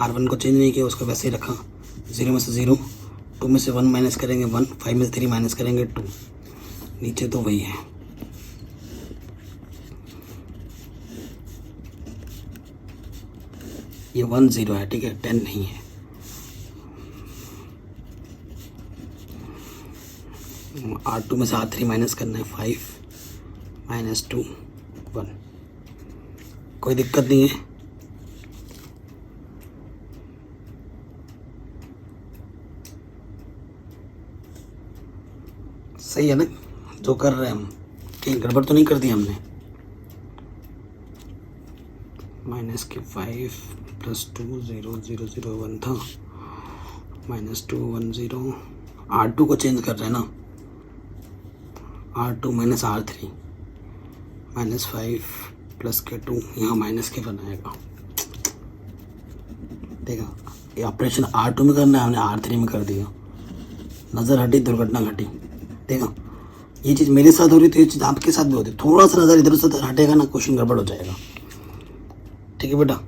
R1 को चेंज नहीं किया, उसको वैसे ही रखा। 0 में से 0, 2 में से 1 माइनस करेंगे 1, 5 में से 3 माइनस करेंगे 2, नीचे तो वही है। ये 1 0 है, ठीक है, 10 नहीं है। R2 में से R3 माइनस करना है, 5 माइनस 2 1, कोई दिक्कत नहीं है। सही है ना जो कर रहे हैं हम? कहीं गड़बड़ तो नहीं कर दी हमने? माइनस के 5 प्लस 2 0 0 0 1 था, माइनस 2 1 0। R2 को चेंज कर रहे हैं ना, R2 minus R3 minus 5 plus के 2, यहाँ माइनस के 1 आएगा। देखा, ये ऑपरेशन R2 में करना है, हमने R3 में कर दिया। नज़र हटी दुर्घटना घटी। देखा, ये चीज़ मेरे साथ हो रही तो ये चीज़ आपके साथ भी होती। थोड़ा सा नज़र इधर उधर हटेगा ना, क्वेश्चन गड़बड़ हो जाएगा। ठीक है बेटा,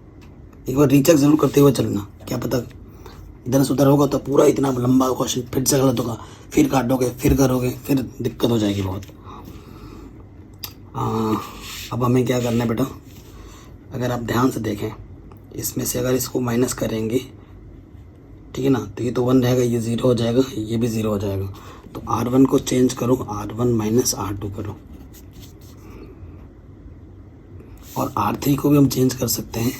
एक बार रीचेक ज़रूर करते हुए चलना, क्या पता इधर से उधर होगा तो पूरा इतना लंबा क्वेश्चन फिर से गलत होगा, फिर काटोगे, फिर करोगे, फिर दिक्कत हो जाएगी बहुत। अब हमें क्या करना है बेटा, अगर आप ध्यान से देखें, इसमें से अगर इसको माइनस करेंगे, ठीक है ना, तो ये तो 1 रहेगा, ये 0 हो जाएगा, ये भी 0 हो जाएगा। तो R1 को चेंज करो, R1 माइनस R2 करो, और R3 को भी हम चेंज कर सकते हैं।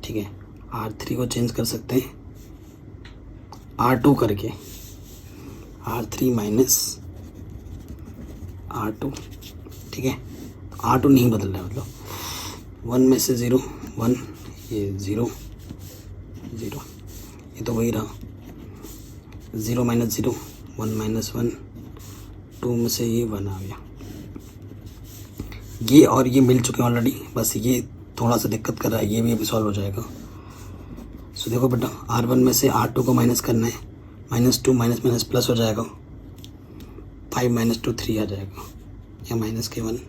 ठीक है, R3 को चेंज कर सकते हैं R2 करके, R3 माइनस R2। ठीक है, R2 नहीं बदल रहा है, मतलब 1 में से 0 1, ये 0 0, ये तो वही रहा। 0 माइनस 0 1 माइनस 1, 2 में से ये 1 आ गया। ये और ये मिल चुके हैं ऑलरेडी, बस ये थोड़ा सा दिक्कत कर रहा है, ये भी अभी सॉल्व हो जाएगा। सो देखो बेटा, R1 में से R2 को माइनस करना है, माइनस 2 माइनस माइनस प्लस हो जाएगा, 5 माइनस 2 3 आ जाएगा, या माइनस के 1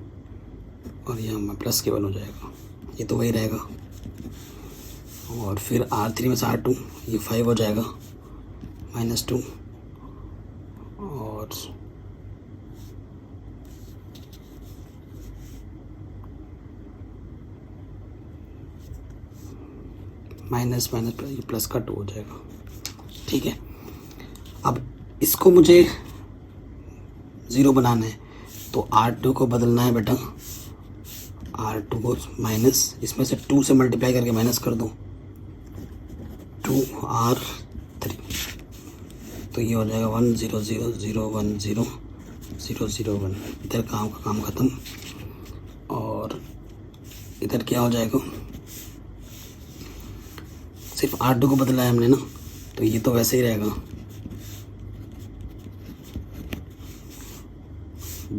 और यहाँ प्लस के 1 हो जाएगा, ये तो वही रहेगा। और फिर R3 में से R2, ये 5 हो जाएगा -2 और माइनस ये प्लस का 2 हो जाएगा। ठीक है, अब इसको मुझे 0 बनाना है तो R2 को बदलना है बेटा, R2 को माइनस, इसमें से 2 से मल्टीप्लाई करके माइनस कर दो 2R3, तो ये हो जाएगा 1 0 0 0 1 0 0 0 1। इधर काम ख़त्म। और इधर क्या हो जाएगा, सिर्फ R2 को बदला है हमने ना, तो ये तो वैसे ही रहेगा।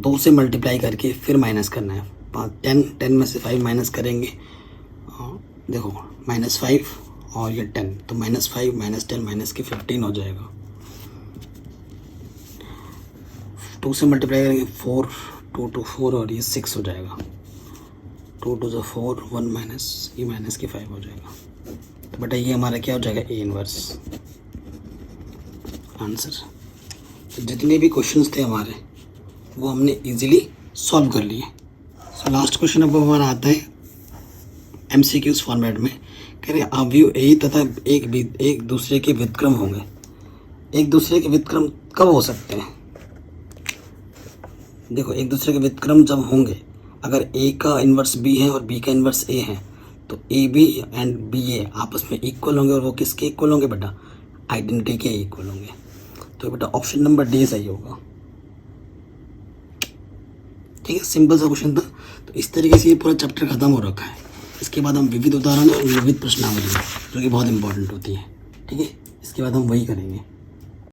2 से मल्टीप्लाई करके फिर माइनस करना है। 10 में से 5 माइनस करेंगे, देखो -5 और ये 10, तो -5 -10 माइनस के 15 हो जाएगा। 2 से मल्टीप्लाई करेंगे 4, 2 2 4 और ये 6 हो जाएगा। 2 2 4 1 माइनस, ये माइनस के 5 हो जाएगा। तो बेटा ये हमारा क्या हो जाएगा, A इनवर्स आंसर। तो जितने भी क्वेश्चंस थे हमारे वो हमने इजीली सॉल्व कर लिए। सो लास्ट क्वेश्चन अब हमारा आता है MCQs फॉर्मेट में। कह रहे अवयव A तथा एक दूसरे के व्युत्क्रम होंगे। एक दूसरे के व्युत्क्रम कब हो सकते हैं? देखो, एक दूसरे के व्युत्क्रम जब होंगे, अगर A का इन्वर्स B है और B का इन्वर्स A है, तो AB एंड BA आपस में इक्वल होंगे। और वो किसके इक्वल होंगे बेटा? आइडेंटिटी के इक्वल होंगे। तो बेटा ऑप्शन नंबर D सही होगा। ठीक है, सिंपल सा क्वेश्चन था। तो इस तरीके से ये पूरा चैप्टर खत्म हो रखा है। इसके बाद हम विविध उदाहरण और विविध प्रश्नावली, जो कि बहुत इंपॉर्टेंट होती है, ठीक है, इसके बाद हम वही करेंगे।